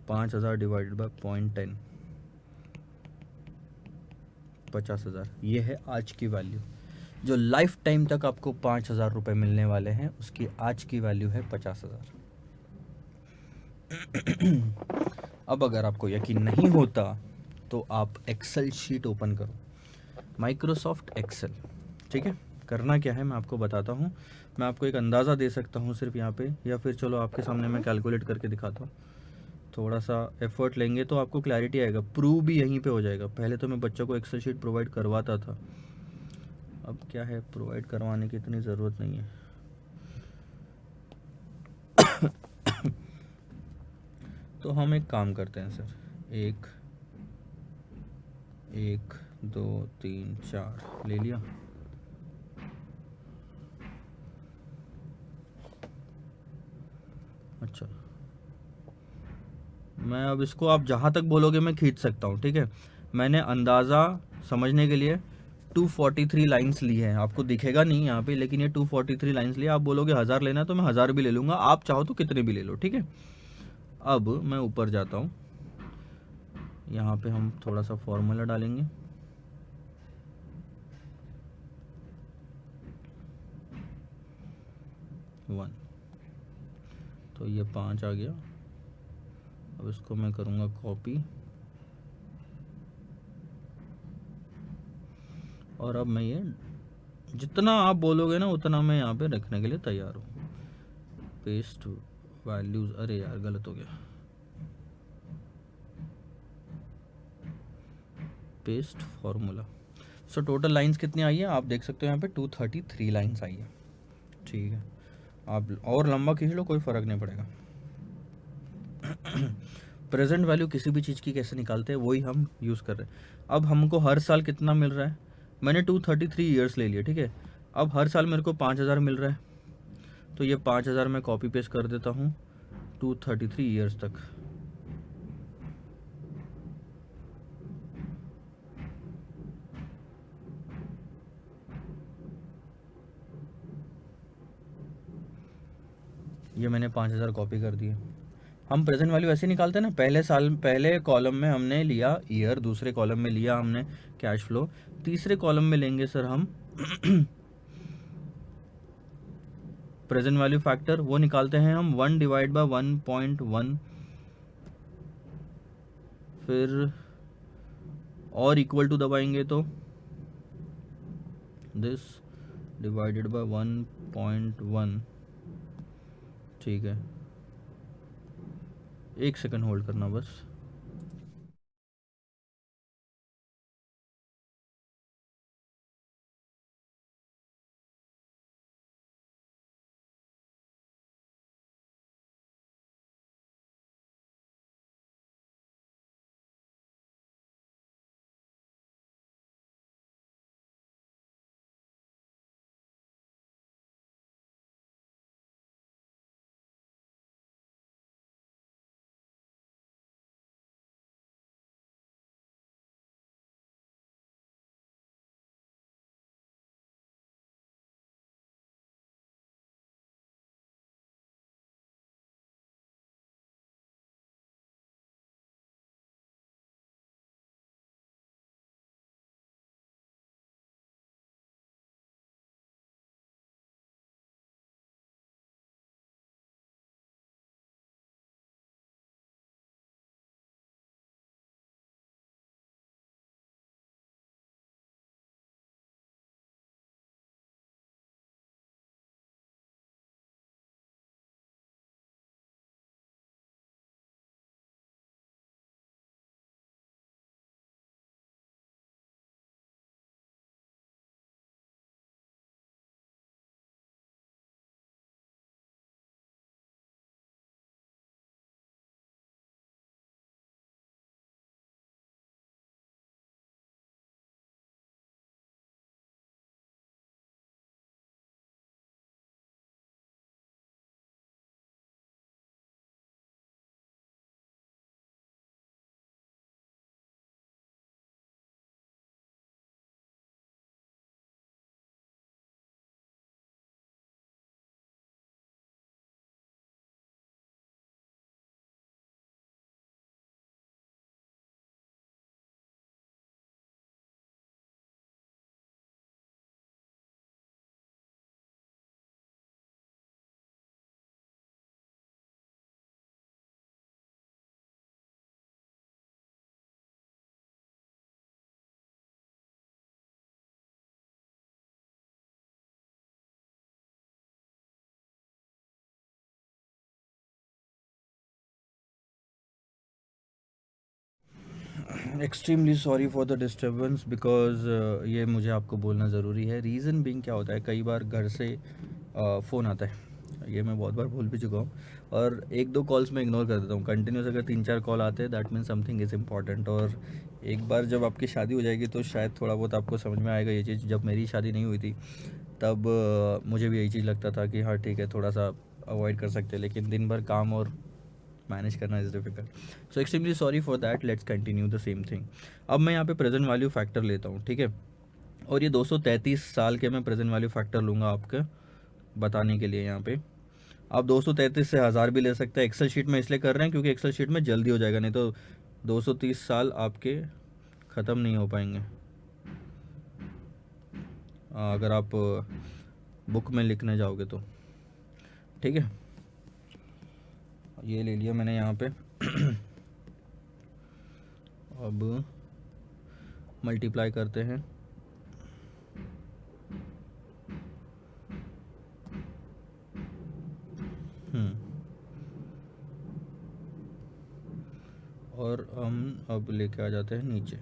5,000 डिवाइडेड बाय 0.10, 50,000, ये है आज की वैल्यू। जो लाइफ टाइम तक आपको 5,000 रुपये मिलने वाले हैं उसकी आज की वैल्यू है 50,000। अब अगर आपको यकीन नहीं होता तो आप एक्सेल शीट ओपन करो, माइक्रोसॉफ्ट एक्सेल। ठीक है, करना क्या है मैं आपको बताता हूँ। मैं आपको एक अंदाज़ा दे सकता हूँ सिर्फ यहाँ पे, या फिर चलो आपके सामने मैं कैलकुलेट करके दिखाता हूँ। थोड़ा सा एफर्ट लेंगे तो आपको क्लैरिटी आएगा, प्रूव भी यहीं पे हो जाएगा। पहले तो मैं बच्चों को एक्सेल शीट प्रोवाइड करवाता था, अब क्या है प्रोवाइड करवाने की इतनी ज़रूरत नहीं है। तो हम एक काम करते हैं सर, 1 2 3 4 ले लिया। अच्छा, मैं अब इसको आप जहाँ तक बोलोगे मैं खींच सकता हूँ। ठीक है, मैंने अंदाज़ा समझने के लिए 243 लाइंस ली है। आपको दिखेगा नहीं यहाँ पे, लेकिन ये 243 लाइंस लिए। आप बोलोगे 1000 लेना तो मैं 1000 भी ले लूँगा, आप चाहो तो कितने भी ले लो। ठीक है, अब मैं ऊपर जाता हूँ, यहाँ पे हम थोड़ा सा फॉर्मूला डालेंगे। वन तो ये 5 आ गया। अब इसको मैं करूँगा कॉपी, और अब मैं ये जितना आप बोलोगे ना उतना मैं यहाँ पे रखने के लिए तैयार हूँ। पेस्ट वैल्यूज़, अरे यार गलत हो गया, paste formula. So total lines कितनी आई है आप देख सकते हो यहाँ पे 233 लाइंस आई है। ठीक है, आप और लंबा खींच लो, कोई फ़र्क नहीं पड़ेगा। प्रेजेंट वैल्यू किसी भी चीज़ की कैसे निकालते हैं वही हम यूज़ कर रहे हैं। अब हमको हर साल कितना मिल रहा है, मैंने 233 ईयर्स ले लिया, ठीक है। अब हर साल मेरे को 5,000 मिल रहा है, तो ये 5,000 मैं कॉपी पेस्ट कर देता हूँ 233 ईयर्स तक। ये मैंने 5,000 कॉपी कर दिए। हम प्रेजेंट वैल्यू ऐसे निकालते हैं ना, पहले साल पहले कॉलम में हमने लिया ईयर, दूसरे कॉलम में लिया हमने कैश फ्लो, तीसरे कॉलम में लेंगे सर हम प्रेजेंट वैल्यू फैक्टर। वो निकालते हैं हम 1 डिवाइड बाय 1.1, फिर और इक्वल टू दबाएंगे तो दिस डिवाइडेड बाय 1.1। ठीक है, एक सेकंड होल्ड करना बस। Extremely sorry for the disturbance, because ये मुझे आपको बोलना ज़रूरी है। रीज़न बीइंग क्या होता है, कई बार घर से फ़ोन आता है, ये मैं बहुत बार बोल भी चुका हूँ, और एक दो कॉल्स मैं इग्नोर कर देता हूँ। कंटिन्यूस अगर 3-4 कॉल आते हैं that mean something is important. और एक बार जब आपकी शादी हो जाएगी तो शायद थोड़ा बहुत आपको समझ में आएगा ये चीज़। जब मेरी शादी नहीं हुई थी तब मुझे भी यही चीज़ लगता था कि हाँ ठीक है, थोड़ा सा अवॉइड कर सकते हैं, लेकिन दिन भर काम और मैनेज करना is difficult. So extremely sorry for that, let's continue the same thing. अब मैं यहाँ पे प्रेजेंट वैल्यू फैक्टर लेता हूँ, ठीक है। और ये 233 साल के मैं प्रेजेंट वैल्यू फैक्टर लूँगा आपके बताने के लिए। यहाँ पे आप 233 से 1000 भी ले सकते हैं। एक्सेल शीट में इसलिए कर रहे हैं क्योंकि एक्सेल शीट में जल्दी हो जाएगा, नहीं तो 230 साल आपके ख़त्म नहीं हो पाएंगे अगर आप बुक में लिखने जाओगे तो। ठीक है, ये ले लिया मैंने यहाँ पे। अब मल्टीप्लाई करते हैं। और हम अब लेके आ जाते हैं नीचे।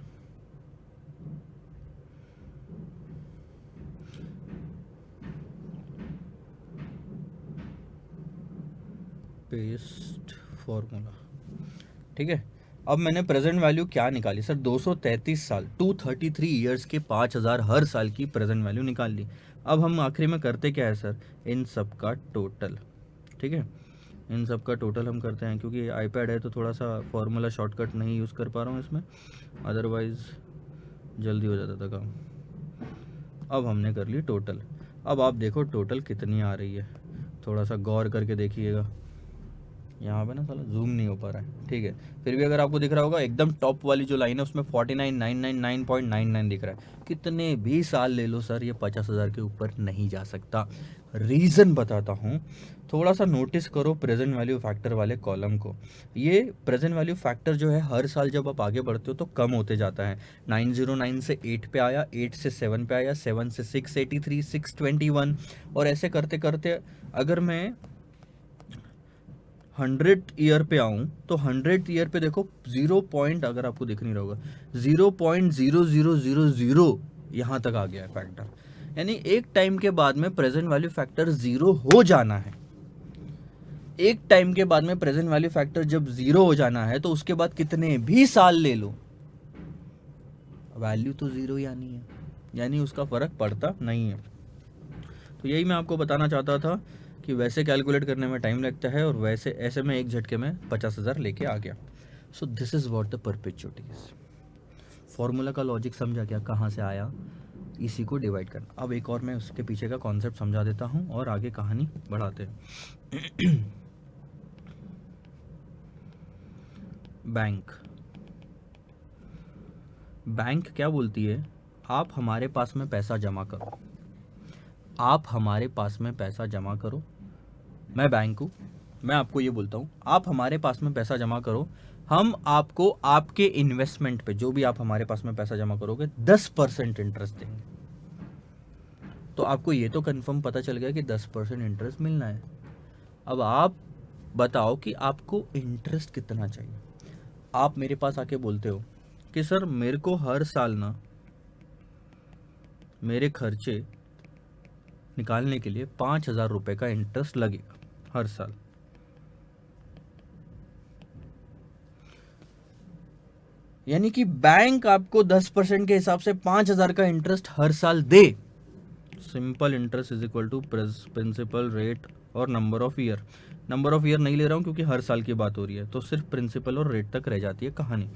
पेस्ट फॉर्मूला, ठीक है। अब मैंने प्रेजेंट वैल्यू क्या निकाली सर, 233 साल, 233 ईयर्स के 5000 हर साल की प्रेजेंट वैल्यू निकाल ली। अब हम आखिरी में करते क्या है सर, इन सब का टोटल, ठीक है। इन सब का टोटल हम करते हैं, क्योंकि आईपैड है तो थोड़ा सा फॉर्मूला शॉर्टकट नहीं यूज़ कर पा रहा हूँ इसमें, अदरवाइज़ जल्दी हो जाता था काम। अब हमने कर ली टोटल। अब आप देखो टोटल कितनी आ रही है, थोड़ा सा गौर करके देखिएगा। यहाँ पे ना साला जूम नहीं हो पा रहा है, ठीक है। फिर भी अगर आपको दिख रहा होगा एकदम टॉप वाली जो लाइन है उसमें 49,999.99 दिख रहा है। कितने भी साल ले लो सर, ये 50,000 के ऊपर नहीं जा सकता। रीज़न बताता हूँ, थोड़ा सा नोटिस करो प्रेजेंट वैल्यू फैक्टर वाले कॉलम को। ये प्रेजेंट वैल्यू फैक्टर जो है हर साल जब आप आगे बढ़ते हो तो कम होते जाता है। 909 से 8 पे आया, 8 से 7 पे आया, 7 से 683, 621, और ऐसे करते करते अगर मैं 100 ईयर पे आऊँ तो 100 ईयर पे देखो 0 पॉइंट, अगर आपको दिख नहीं रहा होगा, 0.0000 यहाँ तक आ गया है फैक्टर। यानी एक टाइम के बाद में प्रेजेंट वैल्यू फैक्टर 0 हो जाना है। एक टाइम के बाद में प्रेजेंट वैल्यू फैक्टर जब 0 हो जाना है तो उसके बाद कितने भी साल ले लो, वैल्यू तो 0 ही आनी है, यानी उसका फर्क पड़ता नहीं है। तो यही मैं आपको बताना चाहता था कि वैसे कैलकुलेट करने में टाइम लगता है, और वैसे ऐसे में एक झटके में 50,000 लेके आ गया। So this is what the perpetuity is. Formula का लॉजिक समझा क्या, कहाँ से आया, इसी को डिवाइड करना। अब एक और मैं उसके पीछे का कॉन्सेप्ट समझा देता हूँ और आगे कहानी बढ़ाते हैं। बैंक, बैंक क्या बोलती है, आप हमारे पास में पैसा जमा करो, आप हमारे पास में पैसा जमा करो। मैं बैंक हूँ, मैं आपको ये बोलता हूँ आप हमारे पास में पैसा जमा करो, हम आपको आपके इन्वेस्टमेंट पे, जो भी आप हमारे पास में पैसा जमा करोगे, 10% इंटरेस्ट देंगे। तो आपको ये तो कंफर्म पता चल गया कि 10% इंटरेस्ट मिलना है। अब आप बताओ कि आपको इंटरेस्ट कितना चाहिए। आप मेरे पास आके बोलते हो कि सर मेरे को हर साल ना मेरे खर्चे निकालने के लिए 5,000 रुपये का इंटरेस्ट लगेगा हर साल। यानी कि बैंक आपको 10% के हिसाब से 5,000 का इंटरेस्ट हर साल दे। Simple interest is equal to principal rate और number of year. Number of year नहीं ले रहा हूँ क्योंकि हर साल की बात हो रही है, तो सिर्फ प्रिंसिपल और रेट तक रह जाती है कहानी।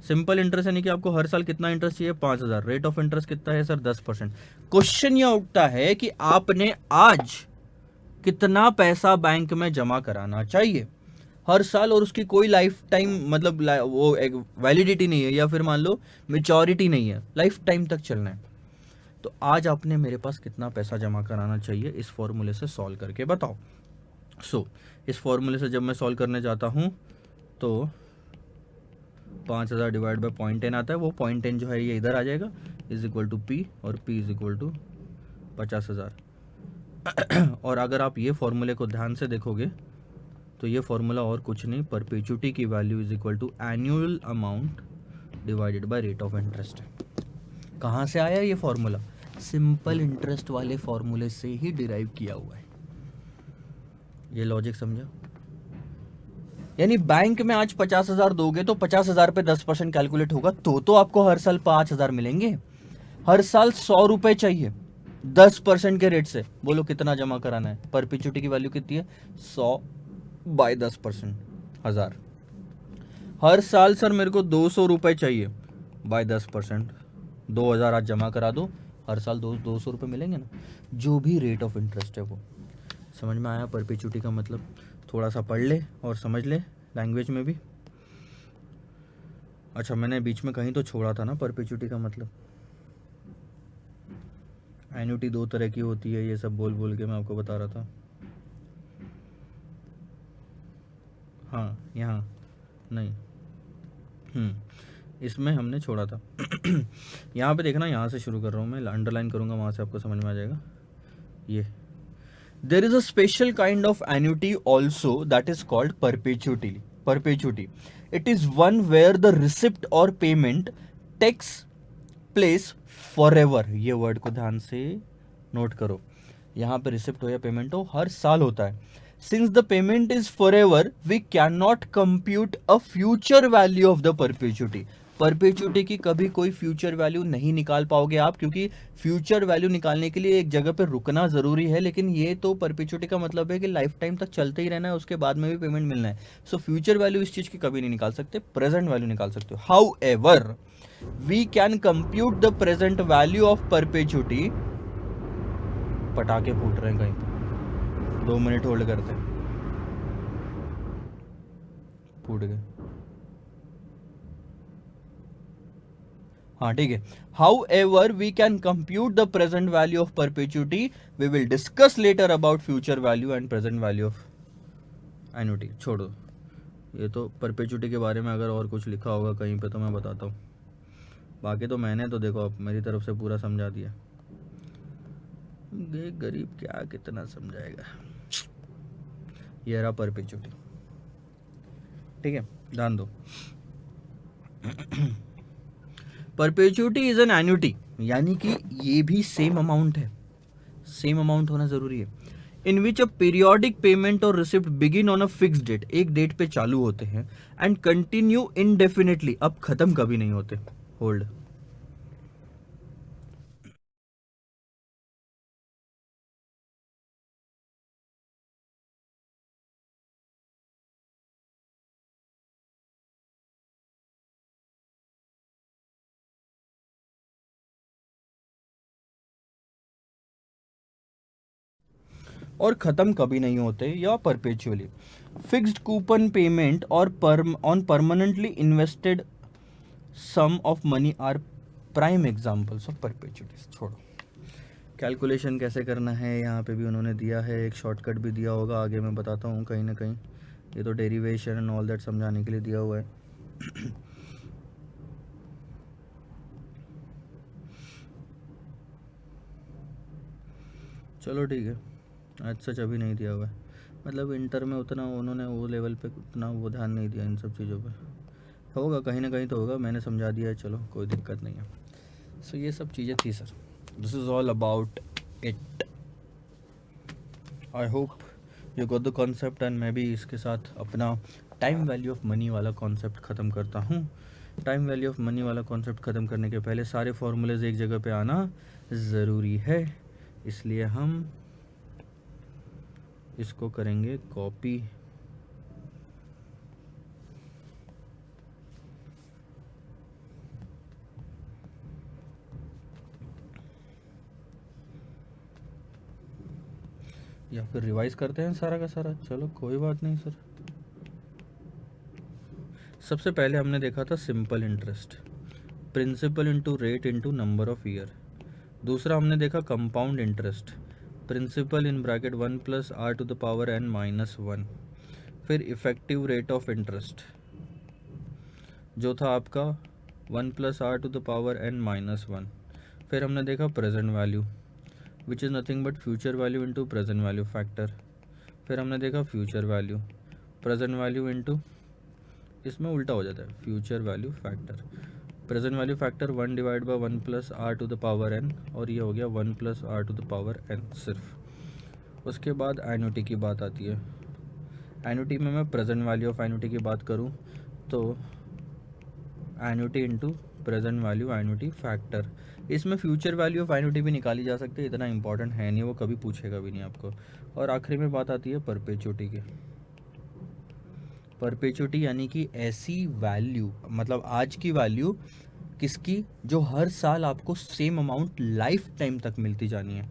सिंपल इंटरेस्ट यानी कि आपको हर साल कितना इंटरेस्ट चाहिए, 5,000। रेट ऑफ इंटरेस्ट कितना है सर, 10%। क्वेश्चन यह उठता है कि आपने आज कितना पैसा बैंक में जमा कराना चाहिए हर साल, और उसकी कोई लाइफ टाइम मतलब वो एक वैलिडिटी नहीं है, या फिर मान लो मेचोरिटी नहीं है, लाइफ टाइम तक चलना है। तो आज आपने मेरे पास कितना पैसा जमा कराना चाहिए, इस फॉर्मूले से सॉल्व करके बताओ। इस फॉर्मूले से जब मैं सॉल्व करने जाता हूँ तो 5,000 डिवाइड बाई 0.10 आता है, वो 0.10 जो है ये इधर आ जाएगा, इज इक्वल टू पी, और पी इज इक्वल टू 50,000। और अगर आप ये फॉर्मूले को ध्यान से देखोगे तो ये फॉर्मूला और कुछ नहीं, परपेचुइटी की value is equal to annual amount divided by rate of interest है। कहाँ से आया ये फॉर्मूला, सिंपल इंटरेस्ट वाले फॉर्मूले से ही डिराइव किया हुआ है। ये लॉजिक समझा। यानी बैंक में आज 50,000 दोगे तो 50,000 पे 10% कैलकुलेट होगा, तो आपको हर साल 5,000 मिलेंगे। हर साल 100 रुपए चाहिए 10% के रेट से। बोलो कितना जमा कराना है, परपेचुइटी की वैल्यू कितनी है, 100 बाय 10%, 1000। हर साल सर मेरे को 200 रुपए चाहिए, बाय 10%, 2,000 आज जमा करा दो, हर साल 200 रुपये मिलेंगे ना, जो भी रेट ऑफ इंटरेस्ट है वो। समझ में आया परपेचुइटी का मतलब, थोड़ा सा पढ़ ले और समझ ले लैंग्वेज में भी। अच्छा मैंने बीच में कहीं तो छोड़ा था ना परपेचुइटी का मतलब। एन्युटी 2 तरह की होती है, ये सब बोल बोल के मैं आपको बता रहा था। हाँ यहाँ नहीं, इसमें हमने छोड़ा था। यहाँ पे देखना, यहाँ से शुरू कर रहा हूँ मैं, अंडरलाइन करूँगा, वहाँ से आपको समझ में आ जाएगा। ये there is a special kind of annuity also that is called perpetuity. It is one where the receipt or payment takes place forever. ये वर्ड को ध्यान से नोट करो, यहाँ पे रिसिप्ट हो या पेमेंट हो हर साल होता है। Since the payment is forever we can not compute a future value of the perpetuity. Perpetuity की कभी कोई फ्यूचर वैल्यू नहीं निकाल पाओगे आप, क्योंकि फ्यूचर वैल्यू निकालने के लिए एक जगह पे रुकना जरूरी है, लेकिन ये तो परपेचुटी का मतलब है कि लाइफ टाइम तक चलते ही रहना है, उसके बाद में भी पेमेंट मिलना है। सो फ्यूचर वैल्यू इस चीज की कभी नहीं निकाल सकते, प्रेजेंट वैल्यू निकाल सकते हो। However we can compute the present value of perpetuity. पटाखे फूट रहे हैं कहीं पे, 2 मिनट होल्ड करते हैं, फूट गए। हाँ ठीक है। However we can compute the present value of perpetuity, we will discuss later about future value and present value of annuity. छोड़ो, ये तो परपेचुटी के बारे में अगर और कुछ लिखा होगा कहीं पे तो मैं बताता हूँ, बाकी तो मैंने तो देखो अब मेरी तरफ से पूरा समझा दिया। गरीब क्या कितना समझाएगा। ये रहा परपेचुटी, ठीक है, ध्यान दो। परपेचुटी इज एन एन्युटी, यानी कि ये भी सेम अमाउंट है, सेम अमाउंट होना जरूरी है। In which a periodic payment और receipt begin on a fix date, एक डेट पे चालू होते हैं, एंड कंटिन्यू इनडेफिनेटली, अब खत्म कभी नहीं होते। होल्ड। और ख़त्म कभी नहीं होते या परपेचुअली। फिक्स्ड कूपन पेमेंट और on permanently invested sum of money are prime examples of perpetualities. छोड़ो, कैलकुलेशन कैसे करना है यहाँ पे भी उन्होंने दिया है, एक शॉर्टकट भी दिया होगा, आगे मैं बताता हूँ कहीं ना कहीं। ये तो डेरिवेशन एंड ऑल दैट समझाने के लिए दिया हुआ है। चलो ठीक है, आज सच अभी नहीं दिया हुआ है, मतलब इंटर में उतना उन्होंने वो लेवल पे उतना वो ध्यान नहीं दिया इन सब चीज़ों पे। होगा कहीं ना कहीं तो होगा, मैंने समझा दिया है, चलो कोई दिक्कत नहीं है। सो ये सब चीज़ें थी sir, this is all about it. I hope you got the concept, and मैं भी इसके साथ अपना टाइम वैल्यू ऑफ मनी वाला कॉन्सेप्ट ख़त्म करता हूँ। टाइम वैल्यू ऑफ मनी वाला कॉन्सेप्ट ख़त्म करने के पहले सारे फार्मूलेज एक जगह पे आना ज़रूरी है, इसलिए हम इसको करेंगे कॉपी। या फिर रिवाइज करते हैं सारा का सारा, चलो कोई बात नहीं सर। सबसे पहले हमने देखा था simple interest, principal into rate into number of year. दूसरा हमने देखा compound interest, principal in bracket 1 plus R to the power n minus 1। फिर इफेक्टिव रेट ऑफ इंटरेस्ट जो था आपका 1 plus R to the power n minus 1। फिर हमने देखा present value which is nothing but future value into present value factor. फिर हमने देखा future value, present value into, इसमें उल्टा हो जाता है, future value factor. Present value factor 1 divide by 1 plus R to the power n, और ये हो गया 1 plus R to the power n सिर्फ। उसके बाद एन्युटी की बात आती है। एन्युटी में मैं प्रेजेंट वैल्यू ऑफ एन्युटी की बात करूँ तो annuity into present value annuity factor. इसमें फ्यूचर वैल्यू ऑफ एन्युटी भी निकाली जा सकती है, इतना इंपॉर्टेंट है नहीं, वो कभी पूछेगा भी नहीं आपको। और आखिरी में बात आती है परपेचुटी की। परपेचुटी यानी कि ऐसी वैल्यू, मतलब आज की वैल्यू किसकी, जो हर साल आपको सेम अमाउंट लाइफ टाइम तक मिलती जानी है।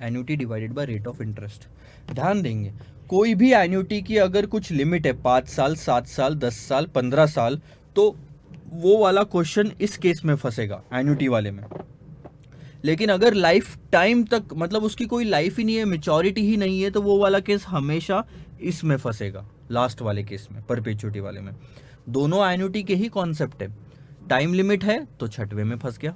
Annuity divided by rate of interest. ध्यान देंगे, कोई भी एन्युटी की अगर कुछ लिमिट है 5 साल 7 साल 10 साल 15 साल, तो वो वाला क्वेश्चन इस केस में फंसेगा एन्युटी वाले में। लेकिन अगर लाइफ टाइम तक मतलब उसकी कोई लाइफ ही नहीं है, मेच्योरिटी ही नहीं है, तो वो वाला केस हमेशा इसमें फंसेगा, लास्ट वाले केस में, परपेचुटी वाले में। दोनों एन्युटी के ही कॉन्सेप्ट है। टाइम लिमिट है तो छठवें में फंस गया,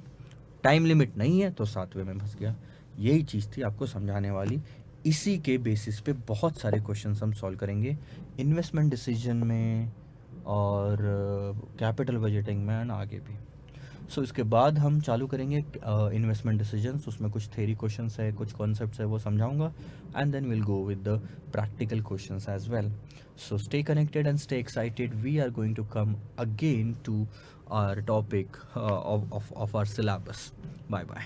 टाइम लिमिट नहीं है तो सातवें में फंस गया। यही चीज़ थी आपको समझाने वाली। इसी के बेसिस पे बहुत सारे क्वेश्चंस हम सॉल्व करेंगे इन्वेस्टमेंट डिसीजन में और कैपिटल बजटिंग में एंड आगे भी। सो इसके बाद हम चालू करेंगे इन्वेस्टमेंट डिसीजंस, उसमें कुछ थेरी क्वेश्चंस है, कुछ कॉन्सेप्ट्स है, वो समझाऊंगा and then will go with the practical questions as well. So stay connected and stay excited, we are going to come again to our topic of our syllabus. Bye bye.